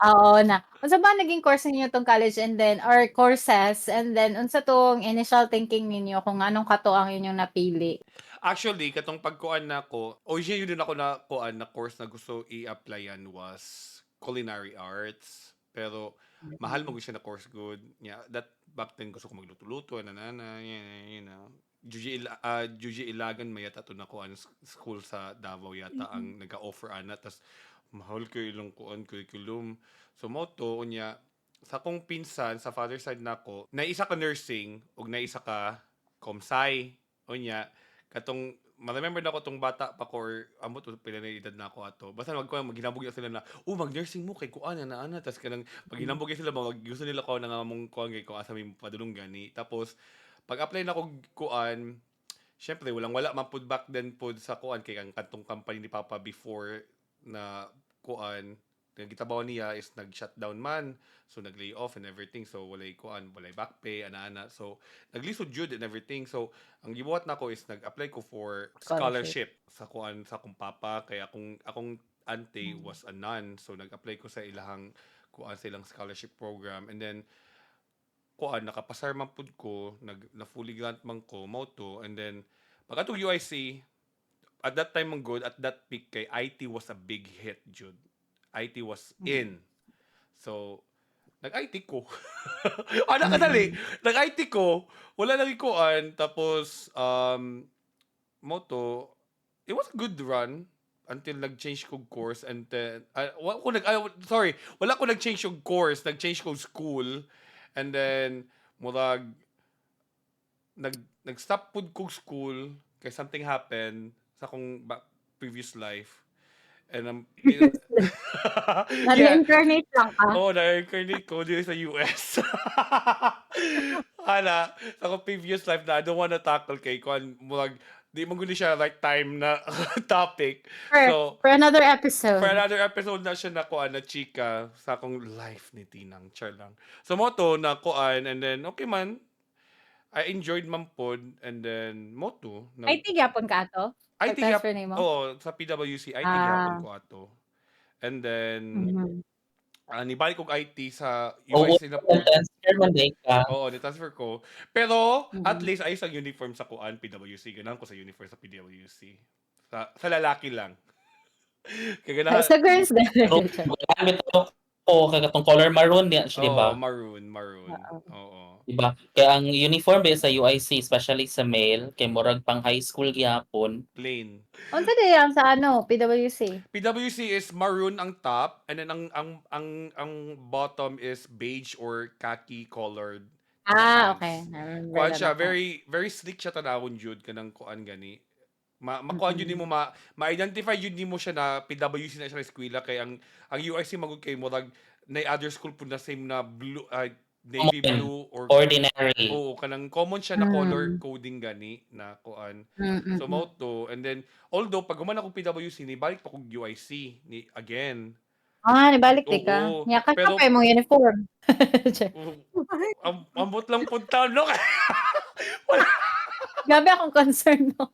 Oo na. Unsa ba naging course ninyo tong college and then, or courses, and then, unsa tong initial thinking ninyo kung anong kato ang inyong napili? Actually, katong pagkuan na ko, originally yun din ako na kuan na course na gusto i-applyan was culinary arts. Pero mahal mo siya na course good. Yeah, that back then gusto ko magluto-luto, nanana, you know. Juji Ilagan may yata to na kuan school sa Davao yata ang nag-offer ana tas mahal ko ilang kuan curriculum. So mo to unya sa akong pinsan sa father side nako, naisa ka nursing ug naisa ka komsay. Unya katong ma-remember na ko tong bata pa ko or amo to pila na edad na ako ato. Basta maghinabog na sila na, mag-nursing mo kay kuan na ana tas kanang pag hinabog na sila gusto nila ko na nga mong kuan kay ko asa may padulong gani. Tapos pag-apply na ko kuan, syempre wala man pud back then pud sa kuan kay ang kantong company ni Papa before na kuan gitabaw niya is nag-shutdown man. So nag-lay off and everything. So walay kuan, walay back pay ana-ana. So naglisod jud and everything. So ang gibuhat nako is nag-apply ko for scholarship sa kuan sa akong papa kay akong auntie was a nun. So nag-apply ko sa ilahang kuan sa ilang scholarship program and then kuan nakapasar man pud ko na fully grant man ko mao to and then pag atong UIC at that time man good at that peak kay IT was a big hit jud. IT was in. So nag-IT ko. Ano kadali? Nag-IT ko, wala nang ikuan tapos moto it was a good run until nag-change ko course and then wala ko nag-change yung course, nag-change ko school and then murag nag-stop pud ko school kay something happened sa akong previous life and yeah. Na-reincarnate lang ka? Oo, na-reincarnate ko dito sa US. Ana, sa akong previous life na I don't wanna tackle kay kuan murag di man gud siya right time na topic. So For another episode. for another episode na siya na kuan na chika sa akong life ni Tinang char lang. So moto na kuan and then okay man I enjoyed man pod and then moto na IT gyapon ka ato? IT Pag-transfer nimo? oo sa PWC IT gyapon ko ato. And then nibalik kog IT sa Oo, UIC na pod. transfer man day ka. Oo, ni-transfer ko. Pero at least ayos ang uniform sa kuan PWC. Ganun ko sa uniform sa PWC. Sa lalaki lang. Kaya na, Sa girls din. Pero gamit ako kay katong color maroon niya, di ba? maroon. Oo. Oo. Diba? Kaya ang uniform sa UIC, especially sa male, kay murag pang high school gyapon. Plain. Unsa di ang sa PWC? PWC is maroon ang top and then ang bottom is beige or khaki colored na Okay. pants. I-remember Kuan na siya, ako. very slick siya tanawon jud kanang kuan gani. Makuan yun mo ma-identify yun mo siya na PWC na siya sa eskwela kay ang UIC magud kay murag na other school po na same na blue navy Common. blue or Ordinary. oo kanang common siya na color Mm. coding gani na kuan. Mm. So mao to and then although pag guman ako PWC ni balik pa kog UIC ni again. Nibalik di ka. Oo, Nya ka pero pa mong uniform. ambot lang punta no. Grabe akong concern mo.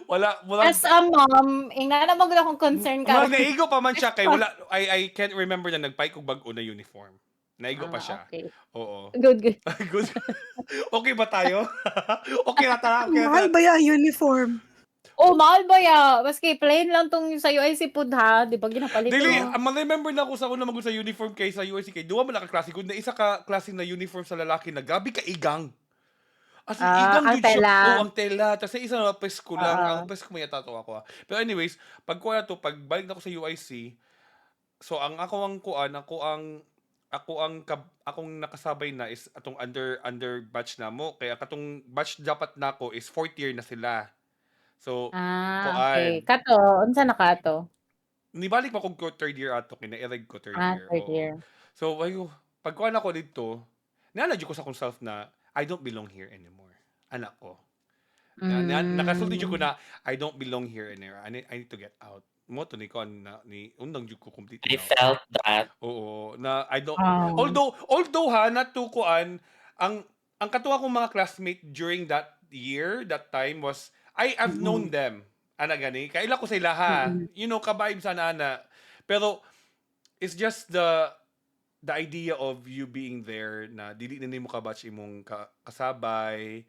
wala As a mom, ingana naman gud akong concern ka. naigo pa man siya kay wala I can't remember na nagpaik og bag-o na uniform. Naigo pa siya. Okay. Oo. Good. Good. Okay ba tayo? Okay na tara. Okay na Mahal tara. ba yung uniform? Mahal ba ya? Maski plain lang tong sa UIC food ha, di ba ginapalit Dili, mo? ma-remember na ako sa una magud sa uniform kay sa USC kay duwa man ka klase kun na isa ka klase na uniform sa lalaki na gabi ka igang. As in, igang Ang jud siya. tela. Ang tela. Tapos isa na pesko lang. Oo. Ang pesko may tato ako. Pero anyways, pag kuha na to, pag balik na ako sa UIC, so ang ako ang kuan, akong nakasabay na is atong under batch na mo. Kaya katong batch dapat na ako is 4th year na sila. So, Okay. Kato, unsa na kato? nibalik pa kog 3rd year ato kina-ereg ko 3rd year. Third oo. year. So, ayo, pag kuha na ko dito, naladyo ko sa akong self na I don't belong here anymore. Anak ko. Nakasulti ko na I don't belong here anymore. I need to get out. Mo to ni kon na ni undang jud ko completely I out. felt that. Oo, na I don't Oh. although ha natukuan ang katuwa kong mga classmate during that year, that time was I've known them. Ana gani, kaila ko sila ha. You know, ka-vibe sana ana. Pero it's just the idea of you being there na dili na nimo ka-batch imong kasabay.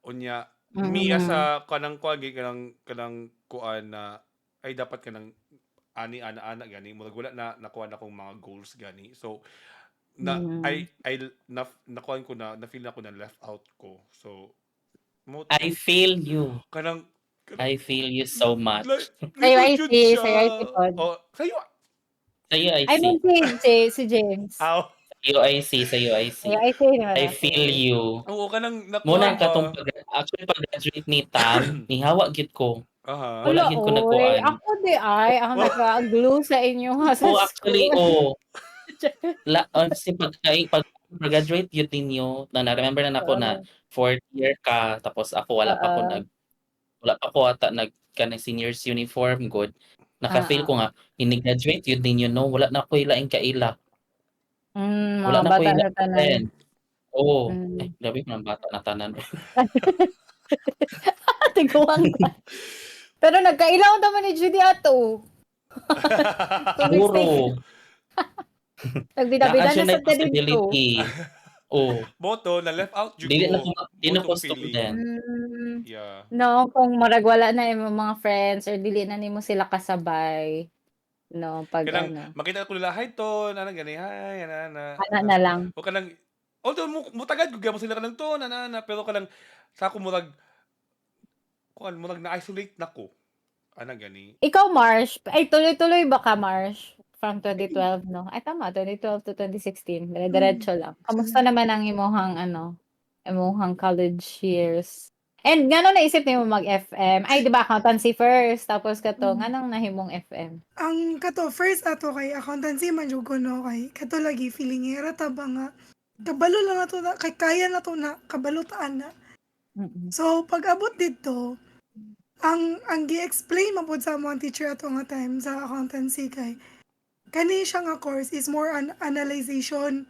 Unya, me as a kanang kuan na ay dapat kanang ana gani murag wala na nakuha na kong mga goals gani. So na nakuha ko na feel na ko na left out ko. So I feel you. kanang I feel you so much. Sa UIC, sa UIC pod. Oh, sa Sa UIC. I mean si James. Aw. UIC, sa UIC. UIC naman. I feel you. Oo, kanang Muna nakuha katong actually pag-graduate ni Tam, nihawa gid ko. Aha. Wala Wala, gid ko oy. nakuan. Ako di ay, ang nag-glue sa inyo ha sa Oh, actually, school. pag-graduate yun ninyo, na-remember na ako na 4th year ka, tapos ako wala pa ako ata kanang seniors uniform good. Naka-feel ko nga, ini-graduate yun ninyo, no? Wala na ako ilaing kaila. Wala Mga na ako bata na ilaing tanan. friend. Oo. Mm. Grabe mga bata na tanan. Tiguang ka. Pero nagkailaw naman ni Judy ato. Siguro. Nagbida-bida na Na-action sa dito. possibility. Oo. Boto na left out jud Dili na ko. ko Botong pili. student. Yeah. No, kung marag wala na imong mga friends or dili na nimo sila kasabay. No, pag Kanang makita ko nila hi to, nana gani hi, nana. Ana na lang. O kanang although mutagad gud mo sila kanang to, nana, pero kanang sa ako murag na-isolate na ko. Ana gani. Ikaw, Marsh, ay tuloy-tuloy ba ka, Marsh? From 2012, no? Ay, tama, 2012 to 2016. Dire-diretso lang. Kamusta naman ang imuhang college years? And gano'n naisip niyo mag-FM? Ay, di ba, accountancy first, tapos kato, ganong nahimong FM? Ang kato, first ato kay accountancy man jud ko no kay kato lagi feeling era ta ba nga kabalo lang na to na kay kaya na to na kabalutaan na. So pag abot dito, ang gi-explain man pud sa mga teacher ato nga time sa accountancy kay kani siya nga course is more an analyzation.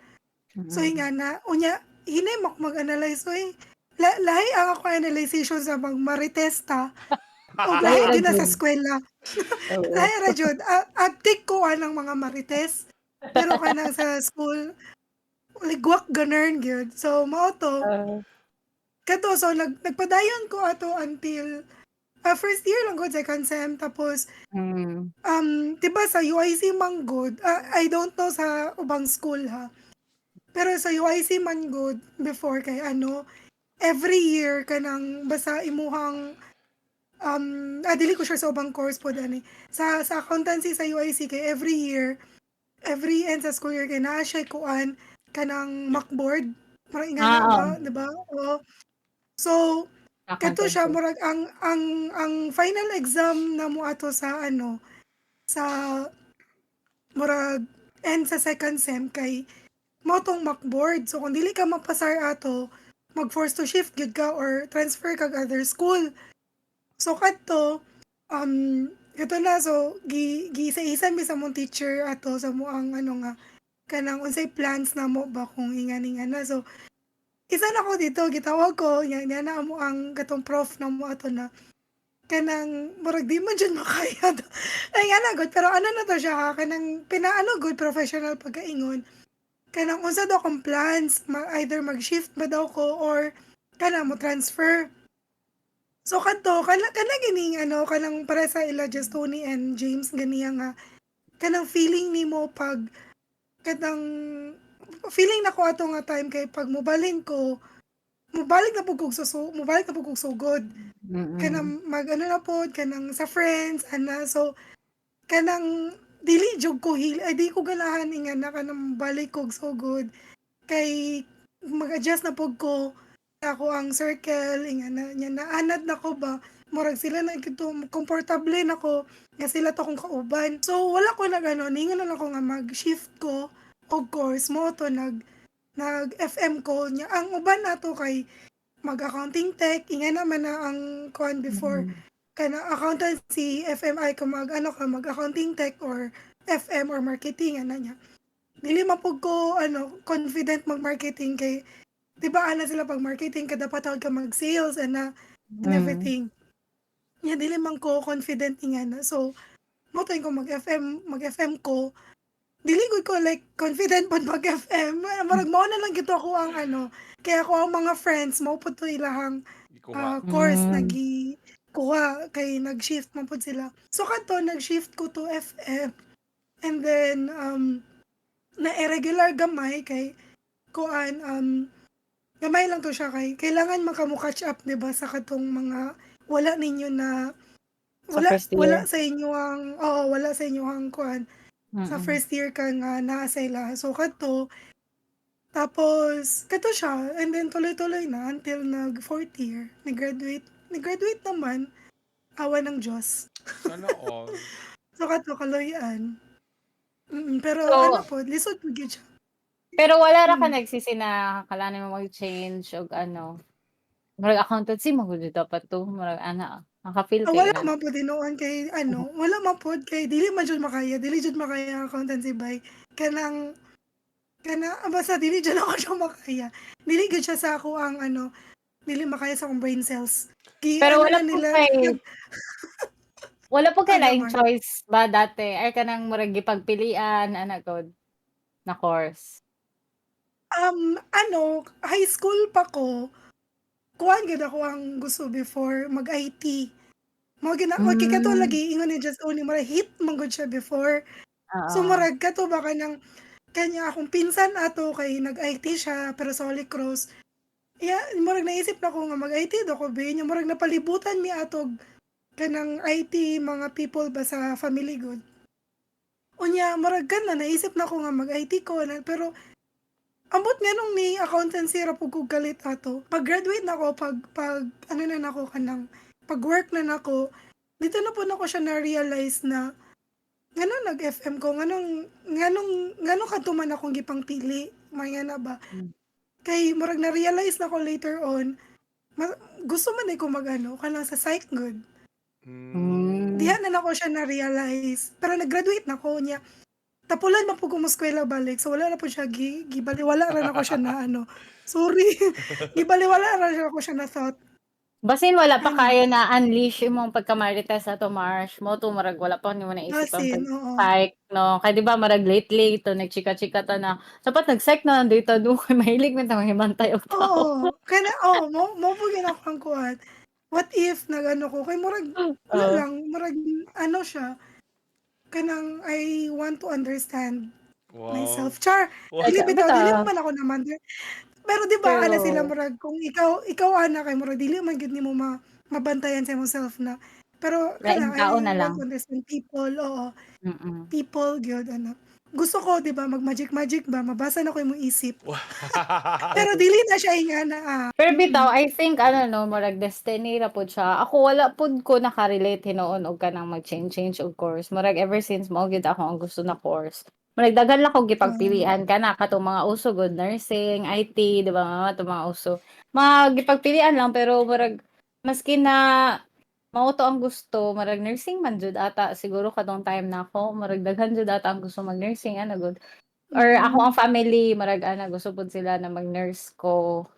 So nga na unya hinay mag-analyze oy. Lahi ang ako analyzation sa mga marites ta. O lahi din na sa eskwela. Lahi ra jud. Agtik ko ang mga marites. Pero kanang sa school ligwak ganern gyud. So mao to. Kato so nagpadayon ko ato until first year lang gud second sem tapos Mm. 'di ba sa UIC man gud, I don't know sa ubang school ha. Pero sa UIC man gud before kay ano, every year kanang basta imuhang dili ko sure sa ubang course po ani. Sa accountancy sa UIC kay every year, every end sa school year kay naa siya kuan kanang mockboard. Parang ingana Oo. ba, 'di ba? Oo. So, kadto siya Accountancy. murag ang final exam namo ato sa ano, sa murag end sa second sem kay mao tong mockboard. So kung dili ka mapasar ato, mag-force to shift gyud ka or transfer kag other school. So kadto kato na so giisa-isa mi sa mong teacher ato sa mo ang ano nga kanang unsay plans namo ba kung ingan-ingan na. So isa na ko dito gitawag ko nya na mo ang katong prof namo ato na kanang murag di man jud makaya to. Ay nga na good pero ano na to siya ha kanang pinaano good professional pagkaingon. Kanang unsa daw akong plans either mag-shift ba daw ko or kanang mo transfer. So kadto kana gining ano kanang para sa ila just Tony and James ganiya nga kanang feeling nimo pag kanang feeling nako ato nga time kay pag mobalhin ko mobalik na pud kog sugod Mm. kanang mag ano na pod kanang sa friends ana so kanang dili jud ko ay di ko ganahan inga na kanang balik kog sugod kay mag-adjust na pud ko sa ako ang circle inga na nya naanad na ko ba murag sila na kito komportable na ko nga sila to kong kauban so wala ko na gano ningon na lang ko nga mag-shift ko og course mo to nag FM ko nya ang uban nato kay mag-accounting tech inga naman na ang kuan before Mm. kana accountancy FMI ka mag ano ka mag-accounting tech or FM or marketing ana nya dili man pud ko ano confident mag-marketing kay 'di ba ana sila pag marketing kada patawad ka mag-sales and Mm. everything nya dili man ko confident ingana so mo ko mag-FM ko dili gud ko like confident pud mag-FM murag mao na lang gid ako ang ano kaya ako ang mga friends mao pud to ilahang Ikuha. course Mm. kuha kay nag-shift man pud sila so kadto nag-shift ko to FM and then na irregular gamay kay kuan gamay lang to siya kay kailangan makamu-catch up 'di ba sa katong mga wala ninyo na Sa first wala year. sa inyo ang oo wala sa inyo ang kuan sa Mm. first year ka nga naa sa ila so kadto tapos kadto siya and then tuloy-tuloy na until nag fourth year nag-graduate naman awa ng Diyos Sana all. so kadto kaloy-an pero ano So, po lisod po gyud siya pero wala ra ka mm. nagsisi na kailangan mo mag-change og ano, murag accountancy man gud dapat 'to, murag ana, naka-feel kay Wala nga. man pud tinuod kay ano, wala man pud kay dili jud makaya ang accountancy bay kanang basta dili jud ako siya makaya. Dili gud siya sa ako ang ano, dili makaya sa akong brain cells. Pero Ano na nila wala po kay ano laing man. choice ba dati ay kanang murag gipagpilian ana gud na course? Ano, high school pa ko, kuhaan gud ako ang gusto before mag-IT. Mao kay kato Hmm. lagi ingon ni just only murag hit man gud siya before. So Oo. murag kato ba kanang kanya akong pinsan ato kay nag-IT siya pero sa Holy Cross. Murag naisip na ko nga mag-IT do ko be nya murag napalibutan mi atog kanang IT mga people ba sa family good. Unya murag kana naisip na ko nga mag-IT ko na, pero ambot nga nung ni accountancy ra pud ko galit ato. Pag-graduate na ko pag ano na nako kanang pag-work na nako dito na po nako siya na-realize na ngano nag-FM ko nganong kadto man akong gipangpili mga na ba Hmm. kay murag na-realize na ko later on gusto man ko mag-ano kanang sa psych good Mm. diha Hmm. na nako siya na-realize pero nag-graduate na ko niya tapulan man po ko moskwela balik so wala na po siya gibaliwala ra na ko siya na ano sorry gibaliwala ra siya ko siya na thought Basin wala pa ano kayo na unleash imong pagka-marites ato March, mo 'to murag wala pa nimo naisip ang basin oo pag-psych 'no, kay 'di ba murag lately 'to nagchika-chika ta na dapat nag-psych na lang dito do kay mahilig man ta manghimantay og tao. oo kana oo mo po ginakang kuan what if nagano ko kay murag wala Oo. lang murag ano siya kanang I want to understand Wow. myself. Char, Wow. dili bitaw dili Bitaw. man ako naman pero 'di ba ana sila True. murag kung ikaw ana kay murag dili man gyud nimo mabantayan sa imong self na. Pero Laing kana tao I na want lang. to understand people, oo. Mm. People gyud ana. Gusto ko 'di ba mag-magic-magic ba mabasa na ko imong isip. Pero dili na siya ingana, Pero bitaw, I think ano no, murag destiny ra pud siya. Ako wala pud ko naka-relate hinuon og kanang mag-change og course. Murag ever since mao gyud ako ang gusto na course. Murag daghan lang ko gipagpilian kana katong mga uso good nursing, IT, di ba mga to mga uso. Mga gipagpilian lang pero murag maski na mao to ang gusto, murag nursing man jud ata siguro katong time na ako, murag daghan jud ata ang gusto mag-nursing ana good. Or ako ang family, murag ana gusto pud sila na mag-nurse ko.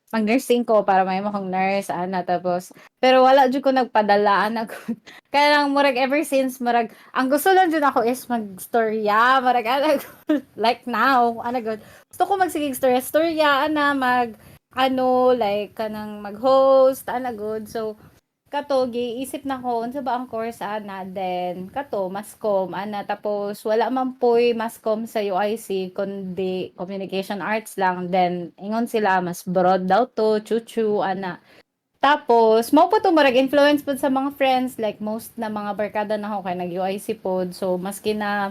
Mag-nursing ko para mahimo akong nurse ana tapos pero wala jud ko nagpadala ana gud. Kaya lang murag ever since murag ang gusto lang jud ako is magstorya murag ana gud. Like now ana gud. Gusto ko magsigig storya ana mag ano like kanang mag-host ana gud. So kato giisip na ko unsa ba ang course ana then kato mascom ana tapos wala man poy mascom sa UIC kundi communication arts lang then ingon sila mas broad daw to chuchu ana tapos mao pa to murag influence pod sa mga friends like most na mga barkada na ako kay nag UIC pod so maski na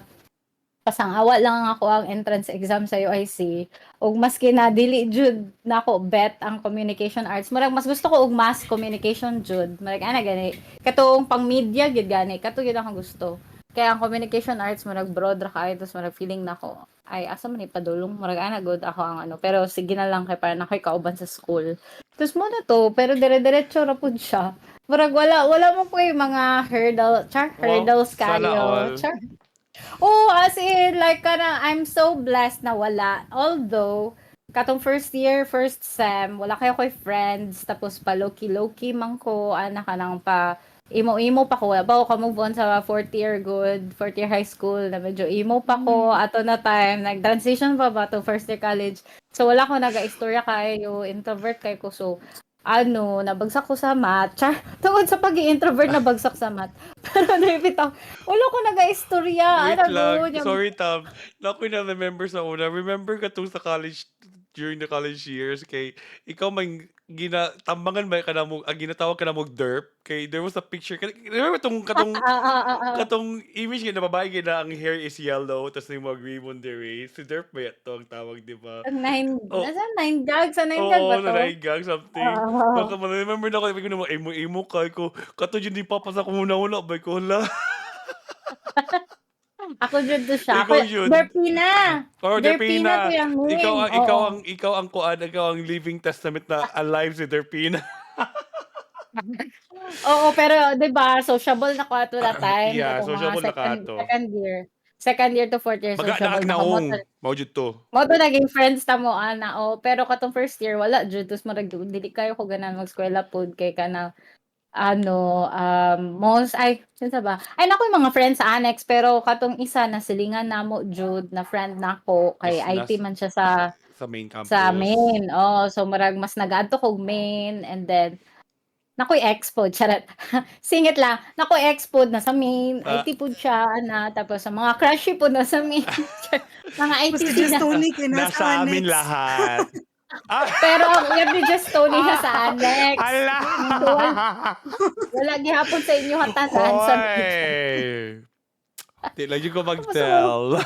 pasangawa lang ako ang entrance exam sa UIC ug maski na dili jud nako bet ang communication arts murag mas gusto ko og mass communication jud murag ana gani katong pang media gyud gani kato gyud akong gusto kaya ang communication arts murag broad ra kaayo tapos murag feeling nako ay asa man ipadulong murag ana good ako ang ano pero sige na lang kay para na koy kauban sa school tapos mo na to pero dire-diretso ra pud siya murag wala mo po yung mga hurdles Sana kayo all. char. Oh, as in, like, I'm so blessed na wala. Although, katong first year, first sem, wala kayo ko'y friends, tapos pa low-key man ko, ka nang pa, imo-imo pa ko. Wala ba ako move on sa fourth year fourth year high school, na medyo imo pa ko, ato na time, nag-transition pa ba to first year college. So, wala ko naga-istorya kayo, introvert kayo ko. So, nabagsak ko sa math. Tungkol sa pag-i-introvert, nabagsak sa math. Pero nabitaw, wala ko naga-istorya. Wait Ano lang. yun? Sorry, Tam. Na ako na remember sa una. Remember ka tong sa college, during the college years, kay ikaw may tambangan ba ka na mo, ginatawag ka na mo derp, kay there was a picture, remember katong image nga na babae nga na ang hair is yellow, tapos yung mga ribbon there, si derp ba ito ang tawag, di ba? Oh, Nasa 9 gag? Sa 9 gag ba oo, to? nanaigang something. Oo. Baka remember na ako, sabi ko naman, imo kay ko, kato dyan di papasa ko muna-una, bay ko, hala. Ako jud to siya. Ikaw yun. Derpina! Or Derpina to Derpina. yung name. Oo. Ikaw ang kuan, ikaw ang living testament na alive si Derpina. Oo, pero 'di ba sociable na ko ato that time Yeah, katong mga sociable na ka to. second year to fourth year Baga sociable na ko mo naagnaong. Maujud to. naging friends ta mo ana pero katong first year wala jud tus murag dili kayo ko ganan mag-eskwela pod kay kana most ay sinsa ba ay nako yung mga friends sa annex pero katong isa na silingan namo jud na friend nako kay Is IT man siya sa main campus. main so murag mas nag-adto kog main and then nakoy expo, charot. Singit lang. Nakoy expo na sa main. IT po siya, tapos sa mga crushy po na sa main. mga IT Maski na. just Tony kay nasa Nasa amin annex. lahat. Pero yung just Tony na sa annex. Ala! Wala gihapon sa inyo hatanan sa Hoy! Di lang ko mag-tell.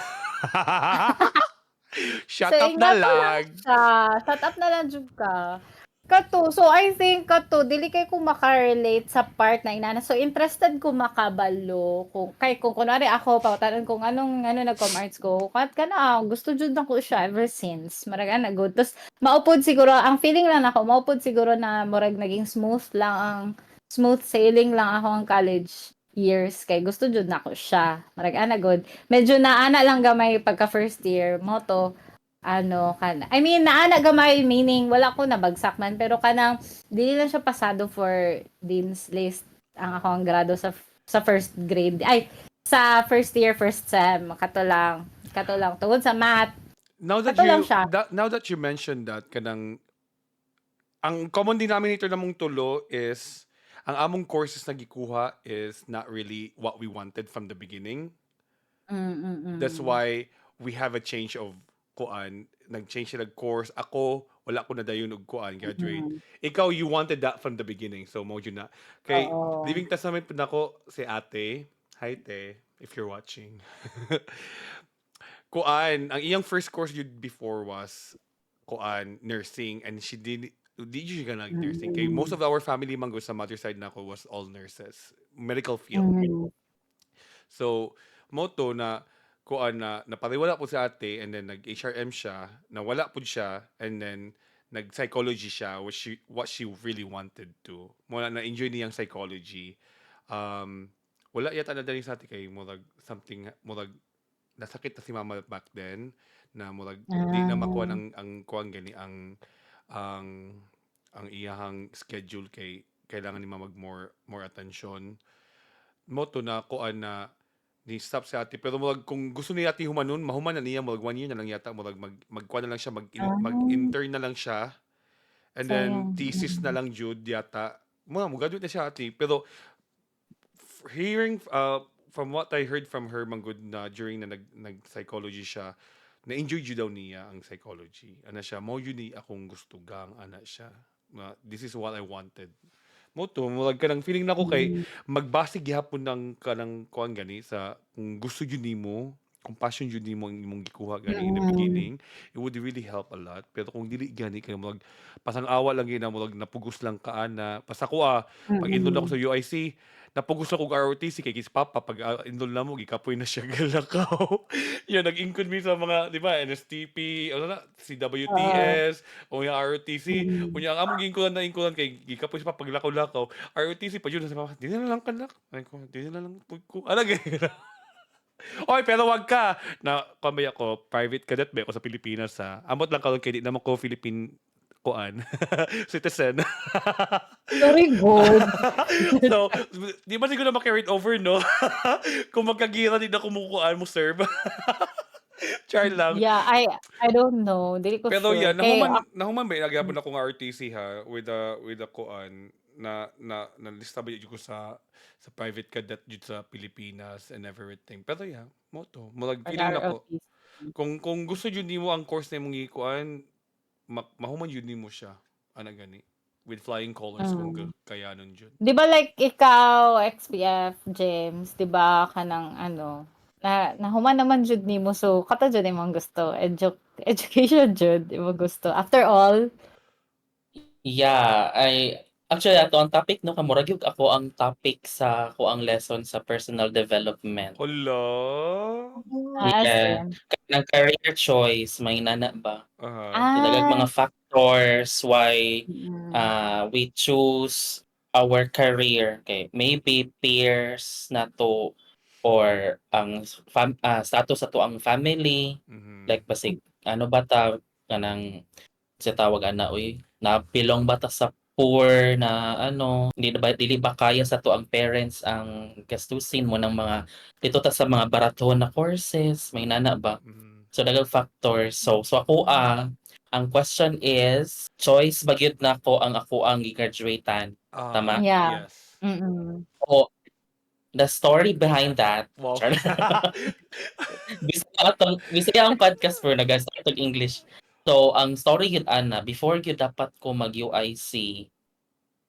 Shut So, up na ingnato lang. siya. Shut up na lang jud ka. Kato, so I think kato, dili kay ko makarelate sa part na inana. So interested ko makabalo kung kunwari ako pawtanan kung anong nag-com arts ko. Kat kana gusto jud na ko siya ever since. Maraga na good. Tapos maupod siguro ang feeling lang ako, maupod siguro na murag naging smooth sailing lang ako ang college years kay gusto jud na ko siya. Maraga na good. Medyo naana lang gamay pagka first year mo to kana. I mean, naana gamay meaning wala ko nabagsak man pero kanang dili lang siya pasado for dean's list ang ako ang grado sa first grade. Ay, sa first year, first sem. Kato lang tungod sa math. Now that Kato lang siya. now that you mentioned that, kanang ang common denominator namong tulo is ang among courses na gikuha is not really what we wanted from the beginning. That's Mm. why we have a change of kuan, nag-change sila course. Ako, wala ko na dayon og kuan, graduate. Mm. Ikaw, you wanted that from the beginning. So, mo yun na. Kay, Oo. Living Testament po na ako si ate. Hi, te, if you're watching. Kuan, ang iyang first course yun before was kuan, nursing. And she did you ka nag-nursing. Kay most Mm. of our family man sa mother side na ako was all nurses. Medical field. Mm. So, moto na kuan na napariwala po si ate and then nag-HRM siya, nawala po siya and then nag-psychology siya what she really wanted to. Muna na-enjoy niyang psychology. Um, wala yata na dali sa ate kay murag something murag nasakit na si mama back then na murag di na makuha Ah. ang kuan gani ang ang iyahang schedule kay kailangan ni mama more attention moto na kuan na ni stop si ate pero murag kung gusto ni ate humanon mahuman na niya murag 1 year na lang yata murag magkuan na lang siya Ah, mag-intern na lang siya and then sayang. thesis na lang jud yata mo graduate na siya ate pero hearing from what I heard from her manggod na during na nag-psychology siya na-enjoy jud daw niya ang psychology ana siya mo yun ni akong gusto gang ana siya na this is what I wanted mo to murag ka ng feeling nako kay Mm. magbase gihapon ng kanang kuan gani sa kung gusto jud nimo kung passion jud nimo ang imong gikuha gani in the Mm. beginning it would really help a lot pero kung dili gani kay murag pasang awa lang gyud na murag napugos lang ka na pasako pag enroll ako Mm. sa UIC napugos ako og ROTC kay kis papa pag enroll na mo gikapoy na siya galakaw yan nag-include mi sa mga di ba NSTP ano na Oo. CWTS o yung ROTC Mm. unya ang among ingkulan kay gikapoy sa paglakaw-lakaw ROTC pa jud sa mga di na lang kanak ay ko di na lang pud ko ala gani oy pero wag ka na kamay ako private cadet ba ako sa Pilipinas ha amot lang karon kay di naman ko Philippine kuan citizen Very good. so di ba siguro ma-carried over no kung magkagira din ako kumukuan mo serve char lang Yeah, I don't know, dili ko pero sure yan kay nahuman ba nagyapon akong RTC ha with the kuan na lista ba yun ko sa private cadet jud sa Pilipinas and everything pero yeah mo to mulag an feeling nako ROTC. kung gusto jud nimo ang course na imong gikuan mahuman jud nimo siya ana gani with flying colors kung Mm. kayanon jud 'Di ba like ikaw, XPF, James, 'di ba kanang ano, nahuman naman jud nimo so kato jud imong gusto, education jud imong gusto. After all, Yeah, actually ato ang topic no kamurag gyud ako ang topic sa ako ang lesson sa personal development. hala Yeah, same. kanang career choice may nana ba? aha Dagag Ah, mga factors why mm. we choose our career. Okay, maybe peers na to or ang status sa to ang family mhm like basig ano ba ta kanang sa tawag ana uy napilong ba ta sa poor na ano dili ba kaya sa to ang parents ang gastusin mo ng mga dito ta sa mga baraton na courses may nana ba mhm so daghang factors so ako ang question is choice ba gyud nako ang ako ang gi-graduatean tama Yeah. yes Mm. o the story behind that wow char Bisaya ang podcast pero nag-start og English. So, ang story gyud ana, before gyud dapat ko mag-UIC,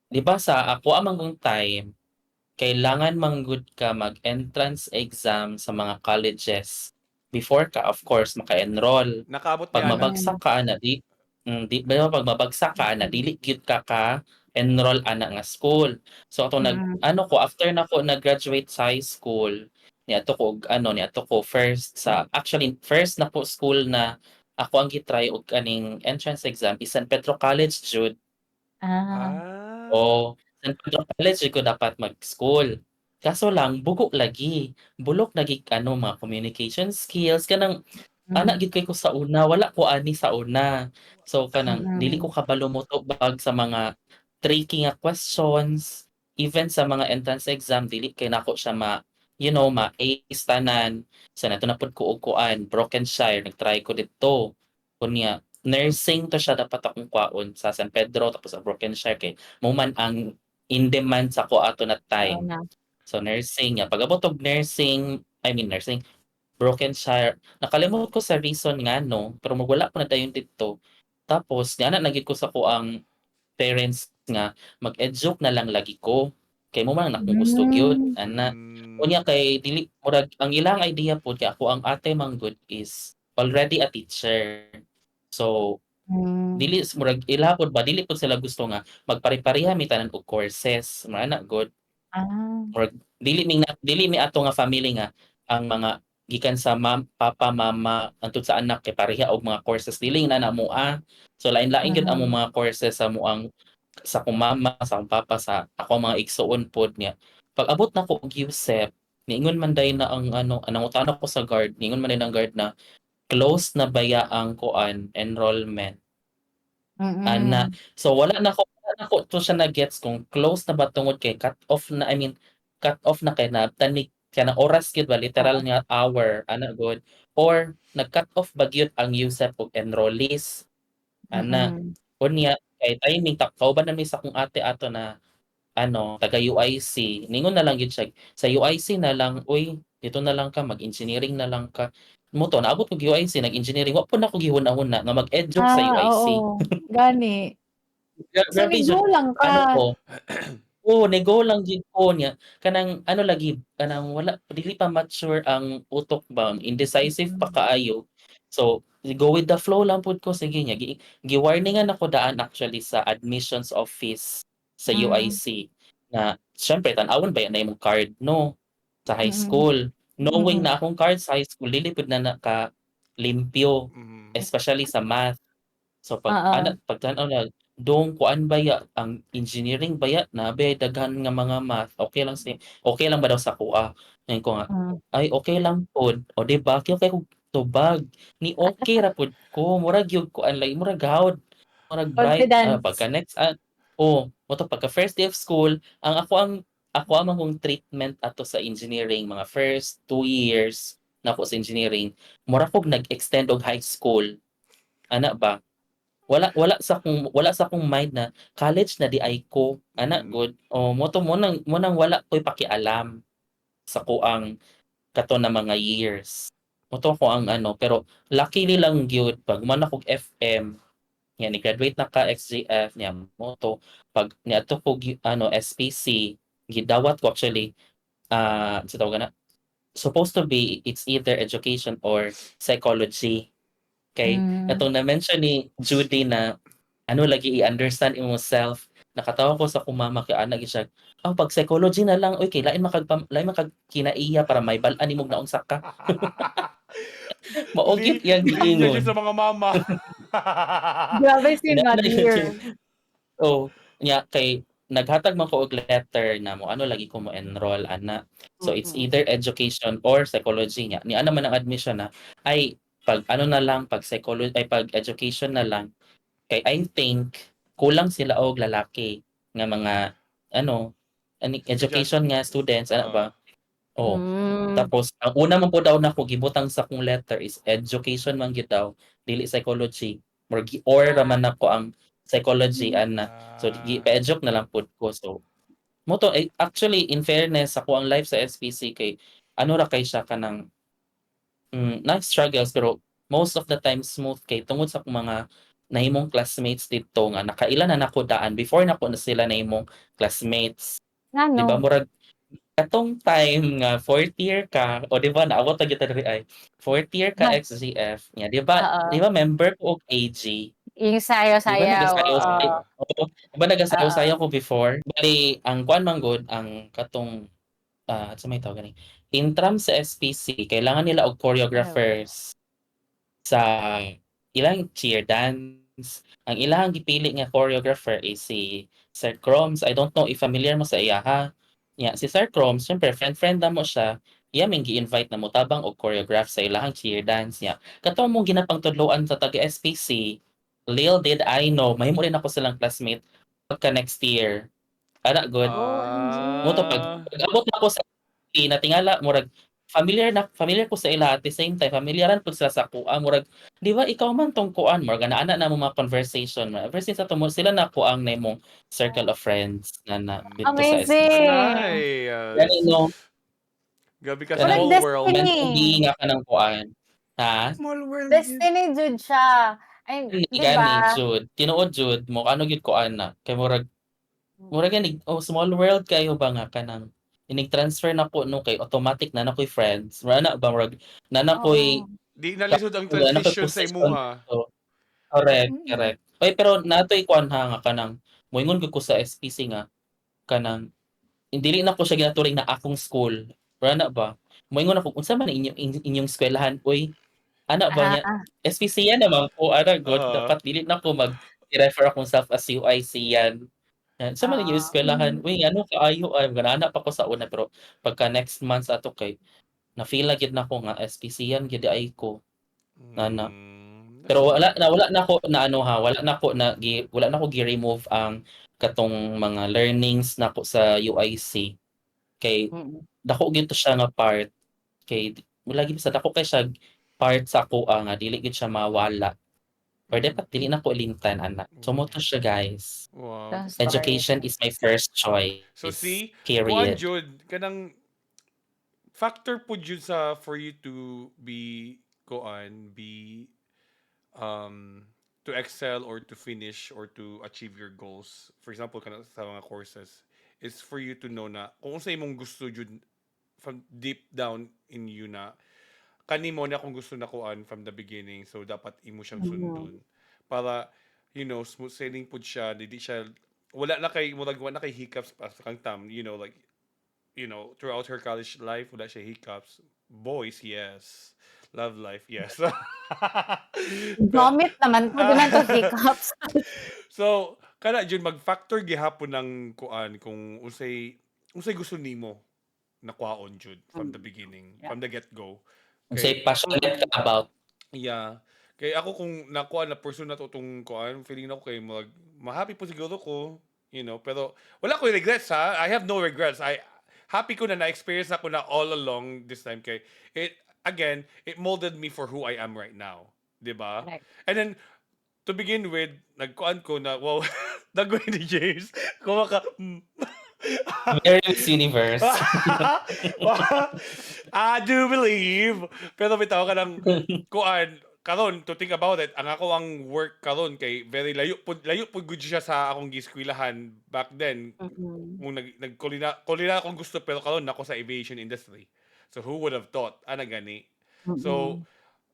'di ba sa ako amang time, kailangan manggod ka mag-entrance exam sa mga colleges. Before ka, of course, maka-enroll. nakaabot ni Pag ana Mm. mabagsak ka ana, pag mabagsak ka ana, dili gyud ka enroll ana nga school. So ato Mm. ano ko after na ko nag-graduate sa high school, niadto ko first sa actually first na po school na ako ang gitry og kaning entrance exam is San Pedro College jud. Ah. ah O San Pedro College jud ko dapat mag-school. Kaso lang bulok lagi ano mga communication skills kanang ana Mm. gid kay ko sa una, wala ko ani sa una. So kanang dili ko Mm. kabalo motubag sa mga tricky nga questions, even sa mga entrance exam dili kay nako siya ma-ace tanan. So nato na pud ko og kuan, Brokenshire nag-try ko didto. Kunya nursing to siya dapat akong kwaon sa San Pedro tapos sa Brokenshire kay mo man ang in demand sa ko ato na Oo time. na. So nursing ya pag-abot og nursing, nursing, broken shire. Nakalimot ko sa reason nga no, pero wala ko na dayon dito. Tapos nga na nagid ko sa ko ang parents nga mag-eduke na lang lagi ko. Kay mo man akong gusto gyud Hmm. ana. Mm. Unya kay dili murag ang ilang idea pod kay ako ang ate manggod is already a teacher. So Hmm. dili murag ila pod ba dili pod sila gusto nga magpare-pareha mi tanan og courses. Mana good. Ah. Murag dili mi ato nga family nga ang mga gikan sa papa, mama antud sa anak kay pareha og mga courses dili na namo So lain-lain gyud ang Mhm. mga courses sa moang sa akong mama, sa akong papa, sa ako mga igsuon pod niya. Pag abot na ko og USEP, niingon man day na ang nangutan ko sa guard, niingon man day ng guard na close na baya ang kuan enrollment. Ana, Mm. so wala na ko to siya na-gets kung close na ba tungod kay cut off na cut off na kay na tanig kanang oras gyud ba literal Oo. nga hour ana good or nag-cut off ba gyud ang USEP og enrollees ana. Mm. Unya kay timing kauban na mi sa akong ate ato na taga UIC ningon na lang gyud siya sa UIC na lang uy dito na lang ka mag-engineering na lang ka mo to naabot ko UIC nag-engineering wa po na ko gihuna-huna nga mag-eduke sa UIC. Oo, gani. So Grabe ni-go jud lang ano ka. ko, oo nego lang gyud ko niya kanang lagi kanang wala dili pa mature ang utok ba indecisive pa Mm. kaayo. So go with the flow lang pud ko sige niya gi-warningan ako daan actually sa admissions office sa Mm. UIC na siyempre tan-awon ba yan na imong card no sa high Mm. school. Knowing Mm. na akong card sa high school dili pud na limpyo Mm. especially sa math. So Oo. pag tan-aw na dong kuan baya ang engineering baya nabe daghan nga mga math okay lang ba daw sa kuha ngayon ko nga Hmm. ay okay lang pod o di ba kaya kay kog tubag ni okay ra pod ko murag gyud ko like murag hawd murag bright Confidence. pagka next mo to pagka first day of school ako ang mong treatment ato sa engineering mga first 2 years nako sa engineering mura kog nag-extend og high school ana ba wala sa akong mind na college na di ay ko ana Mm. good o mo nang wala ko'y pakialam sa kuang kato na mga years mo to ko ang pero luckily lang gyud pag man ako FM nga ni graduate na ka XGF niya mo to pag niadto ko SPC gidawat ko actually sa tawag na supposed to be it's either education or psychology kay Hmm. katong na-mention ni Judy na lagi i-understand self. Nakatawa ko sa akong mama kay ana gyud siya, pag psychology na lang, uy kay lain kinaiya para may bal-an nimong naunsa ka." Mao gyud iyang Linya dyan giingon. sa mga mama. Grabe si Inaana gyud siya. Nadir. Nya kay naghatag man ko og letter na mo lagi ko mo enroll ana. So it's Mm. either education or psychology niya. Ni ana man ang admission na ay pag na lang pag pag education na lang kay I think kulang sila og lalaki nga mga Estudyante. education nga students ana ba. Oo. Oh. Hmm. Tapos ang una man po daw nako gibutang sa akong letter is education man gyud daw dili psychology or raman nako ang psychology ana. So pa-eduke na lang pud ko. So mo to actually in fairness ako ang life sa SPC kay ra kay siya kanang na struggles pero most of the time smooth kay tungod sa akong mga nahimong classmates dito nga nakailan na nako daan before nako na sila nahimong classmates. Di ba Ano? murag katong time nga fourth year ka o di ba naabot na kita diri ay fourth year ka XGF nya di Oo. ba member ko og AG Yung di ba sayaw-sayaw, oo. Ah. di ba nagasayaw-sayaw Oo. ko before bali ang kuan man gud ang katong sa may tawag gani intram sa SPC kailangan nila og choreographers sa ilang cheer dance ang ilang gipili nga choreographer is si Sir Croms. I don't know if familiar mo sa iya ha. Si Sir Croms, syempre friend na mo siya. Iya ming gi-invite na mo tabang og choreograph sa ilahang cheer dance niya. Kato mong ginapang tudloan sa taga SPC. Lil did I know, mahimo rin ako silang classmate pagka next year. Ana good. OMG. Mo to pag abot na ako sa SPC, natingala murag familiar ko sa ila at the same time familiaran pud sila sa kuan murag di ba ikaw man tong kuan murag ana na mo mga conversation ever since ato mo sila na kuang na imong circle of friends na dito sa SBC. Amazing. Gani Nice. no, Gabi ka Murag small kanang world. meant to be destiny. nga kanang kuan. Ha? Small world yun. Destiny jud siya. Ay, di Gani ba? jud. Tinuod jud mo ano gyud kuan na kay murag gani small world kayo ba nga kanang inig-transfer na ko no kay automatic na nakoy friends. Mura na ba murag na nakoy Oo. Di nalisod ang na nakoy transition sa position imuha. dito. Correct, Mm. correct. Oy pero natoy kuan ha nga kanang moingon gud ko sa SPC nga kanang dili na ko siya ginaturing na akong school. Mura na ba? Moingon ako unsa man inyong eskwelahan uy ana ba niya Ah, SPC yan naman po ana good Uh, dapat dili na ko i-refer akong self as UIC yan. Sa man yung oo. eskwelahan, Mm. uy ano kaayo ay ganana pa ko sa una pero pagka next month ato kay na-feel na gid nako nga SPC yan gid ay ko na. that's Pero good. wala na ko na ano ha, wala na ko gi-remove ang katong mga learnings nako sa UIC kay Mm. dako gyud to siya nga part kay wala gyud sa dako kay siya part sa ako nga dili gyud siya mawala. Or dapat dili na ko ilimtan ana. So mo to siya guys. Wow, That's that's nice. right. Education is my first choice. So see, kuan Period. jud kanang factor po jud sa for you to be kuan be to excel or to finish or to achieve your goals. For example, kana sa mga courses is for you to know na kung sa imong gusto jud from deep down in you na kanimo na kung gusto na kuan from the beginning so dapat imo siyang Mm. sundon para smooth sailing pud siya dili siya wala na kay murag wala na kay hiccups pa sa kang tam like throughout her college life wala siya hiccups boys yes love life yes Pe- Vomit naman po, di man to hiccups. so kana jud mag-factor gihapon ng kuan kung unsay gusto nimo nakwaon jud from the beginning Yeah. from the get-go Kung kay say passionate ka about yeah. Kaya ako kung nakuha na pursue na to tong kuan, feeling ako kay ma-happy po siguro ko, pero wala ko regrets ha. I have no regrets. I happy ko na na-experience ako na all along this time kay it molded me for who I am right now, 'di ba? Correct. And then to begin with, nagkuan ko na wow, dagway ni James. Kumaka Very Miss Universe. I do believe. Pero bitaw ka ng kuan karon to think about it ang ako ang work karon kay very layo pud gud siya sa akong giskwelahan back then Mm. kung nagkulina akong gusto pero karon nako sa aviation industry so who would have thought ana gani so Mm.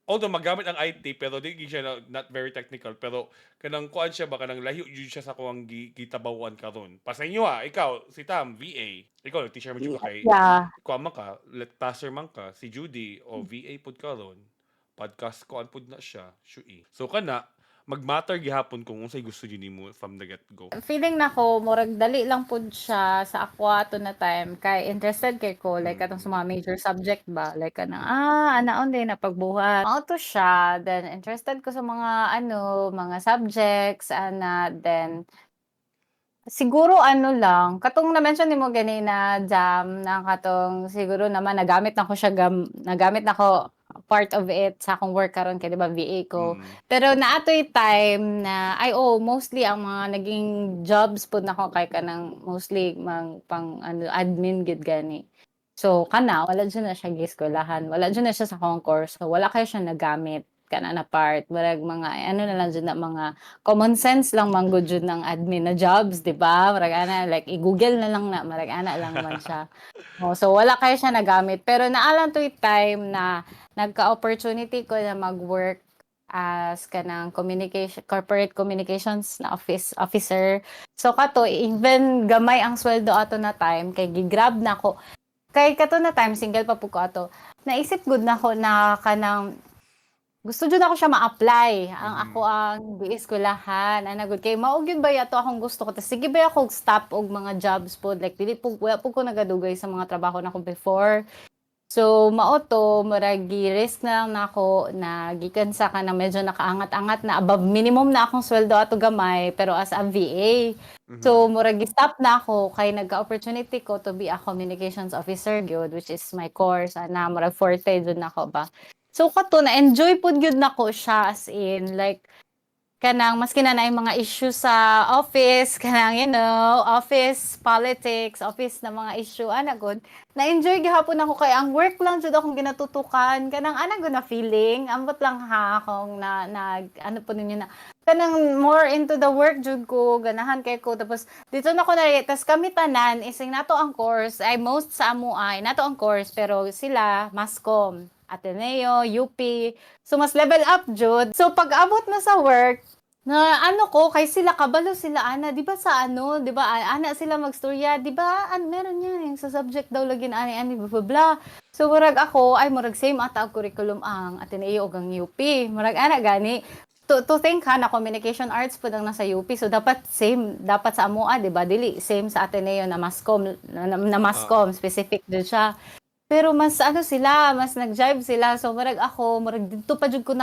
although magamit ang IT pero di gyud siya not very technical pero kanang kuan siya ba kanang layo jud siya sa kuang gitabawan karon pa sa inyo ikaw si Tam VA ikaw teacher man jud ka kay Yeah. kuan man ka passer man ka si Judy o VA pud karon podcast ko pud na siya shui so kana mag-matter gihapon kung unsay gusto niyo nimo from the get-go Feeling nako murag dali lang pud siya sa ako ato na time kay interested kay ko like atong sa mga major subject ba like kanang anaon din na pagbuhat mao to siya then interested ko sa mga mga subjects then siguro lang katong na-mention nimo ganina jam na katong siguro naman nagamit na ko part of it sa akong work karon kay di ba VA ko. Pero naatoy time na mostly ang mga naging jobs pud nako kay kanang mostly pang admin gid gani. So kana wala dyan na siya giskwelahan, wala dyan na siya sa akong course. So wala kay siya nagamit kana na part murag mga na lang dyan na mga common sense lang man gud jud ng admin na jobs, di ba? Murag ana like i-google na lang na murag ana lang man siya. So wala kay siya nagamit pero naalang to'y time na nagka-opportunity ko na mag-work as kanang corporate communications na officer. So kato even gamay ang sweldo ato na time kay gigrab na ko. Kay kato na time single pa pud ko ato. Naisip gud na ko na kanang gusto jud ako siya ma-apply ang ako ang eskwelahan ana gud kay mao gyud ba yato akong gusto ko tas sige ba ako stop og mga jobs pod like dili pug wala pug ko nagadugay sa mga trabaho na ko before So mao to murag gi-risk na lang nako na gikan sa kanang medyo nakaangat-angat na above minimum na akong sweldo ato gamay pero as a VA. So murag gi-stop na ako kay nagka-opportunity ko to be a communications officer gyud, which is my course ana murag forte jud nako ba. So kato na enjoy pud gyud nako siya, as in like kanang maski na naay mga issue sa office, kanang office politics, office na mga issue ana gud. Na-enjoy gihapon ako kay ang work lang jud akong ginatutukan, kanang ana gud na feeling, ambot lang ha akong ano po ninyo na kanang more into the work jud ko, ganahan kay ko. Tapos dito na ko na tas kami tanan ising nato ang course ay most sa amo ay nato ang course pero sila Mascom, Ateneo, UP. So mas level up jud. So pag abot na sa work, na ano ko kay sila kabalo sila ana, di ba sa ano, di ba ana sila magstorya, di ba meron yan sa subject daw lagi na ani blah blah blah. So murag ako ay murag same ata ang curriculum ang Ateneo ug ang UP. Murag ana gani to think ha na communication arts pud ang nasa UP, so dapat same dapat sa amoa, di ba dili same sa Ateneo na Mascom na Mascom specific din siya. Pero mas ano sila, mas nag-jive sila. So murag ako murag dito pa jud ko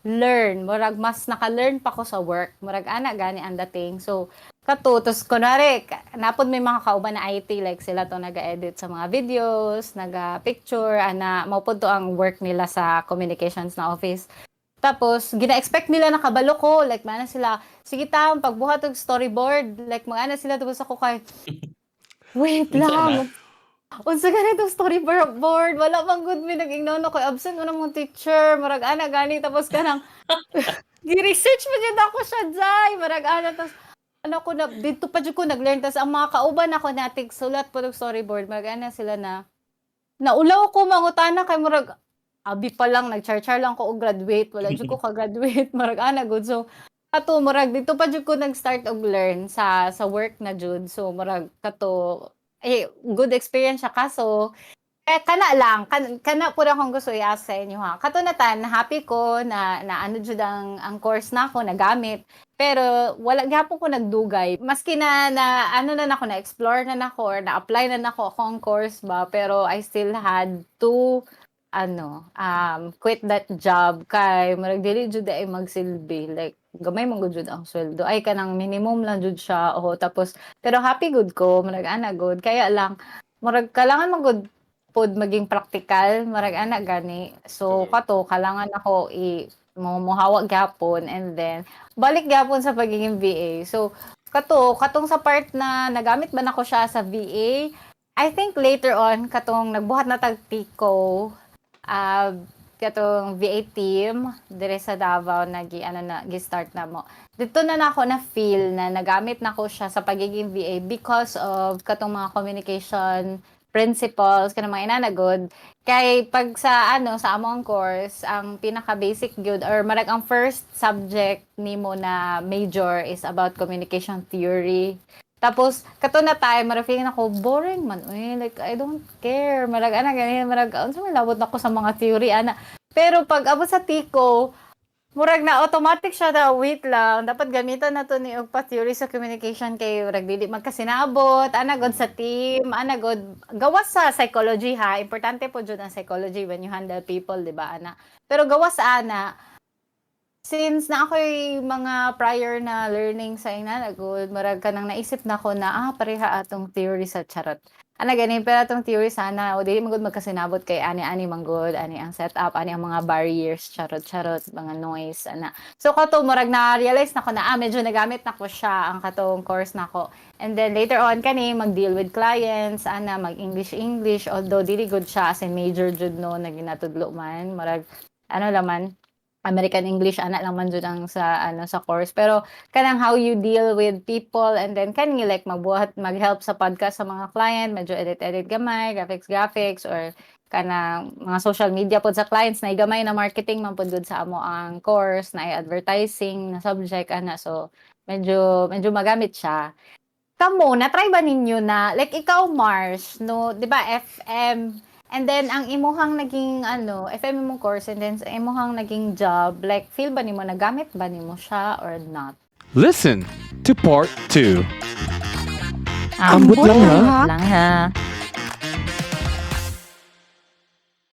learn, murag mas naka-learn pa ko sa work, murag ana gani ang dating. So kato tos kunwari napod may mga kauban na IT like sila to naga-edit sa mga videos, naga-picture ana mao pod to ang work nila sa communications na office. Tapos gina-expect nila nakabalo ko, like mana sila sige ta pagbuhat og storyboard, like mga ana sila tapos ako kay wait lang. Unsa ganitong storyboard, wala bang good me nag-ignaw na ko'y absent mo na mong teacher, marag ana gani tapos kanang gi-research pa jud ako siya jay, marag ana tapos ano ko na dito pa jud ko nag-learn tas ang mga kauban ako natig sulat po og storyboard, marag ana sila na naulaw ko mangutana kay murag abi pa lang nag-char-char lang ko og graduate, wala jud ko ka-graduate, marag ana good. So kato murag dito pa jud ko nag-start og learn sa work na jud. So murag kato good experience siya kaso kana lang kana pud akong gusto i-ask sa inyo ha. Kato na tan happy ko na ano jud ang course na ako nagamit. Pero wala gyapon ko nagdugay. Maski na ano na nako na explore na nako or na apply na nako akong course ba, pero I still had to quit that job kay murag dili jud ay magsilbi, like gamay man gud jud ang sweldo ay kanang minimum lang jud siya tapos pero happy good ko murag ana good kaya lang murag kailangan man gud pod maging practical murag ana gani. So kato kailangan ako muhawa gyapon and then balik gyapon sa pagiging VA. So katong sa part na nagamit ba nako siya sa VA, I think later on katong nagbuhat na tag Pico katong VA team dire sa Davao gi-start na mo. Dito na nako na feel na nagamit nako siya sa pagiging VA because of katong mga communication principles kanang mga inanagod. Kay pag sa sa among course, ang pinaka basic gyud or marag ang first subject nimo na major is about communication theory. Tapos kato na tayo marag feeling ako boring man like I don't care marag ana ganyan marag unsa may labot nako sa mga theory ana. Pero pag abot sa Tico murag na automatic siya na wait lang dapat gamitan na to ni og pa theory sa communication kay murag dili magkasinabot ana god sa team ana god gawas sa psychology ha, importante po jud ang psychology when you handle people, di ba ana. Pero gawas sa ana since na ako'y mga prior na learning sa inanagod, marag ka nang naisip na ko na pareha atong theory sa charot. Ana gani pero atong theory sana o dili magud magkasinabot kay ani manggod ani ang setup ani ang mga barriers charot mga noise ana. So kato murag na realize nako na medyo nagamit nako siya ang katong course nako. And then later on kani mag-deal with clients ana mag-English although dili good siya as in major jud no na ginatudlo man murag laman American English ana lang man jud ang sa course, pero kanang how you deal with people and then kani like mag-help sa podcast sa mga client, medyo edit gamay, graphics or kanang mga social media pod sa clients na gamay na marketing man pod gud sa amo ang course na advertising na subject ana. So medyo magamit siya. Kamo na try ba ninyo na like ikaw Mars no, 'di ba FM. And then, ang imuhang naging, FM mo course, and then, imuhang naging job, like, feel ba nimo, nagamit ba nimo siya or not? Listen to part 2. Ambot lang ha.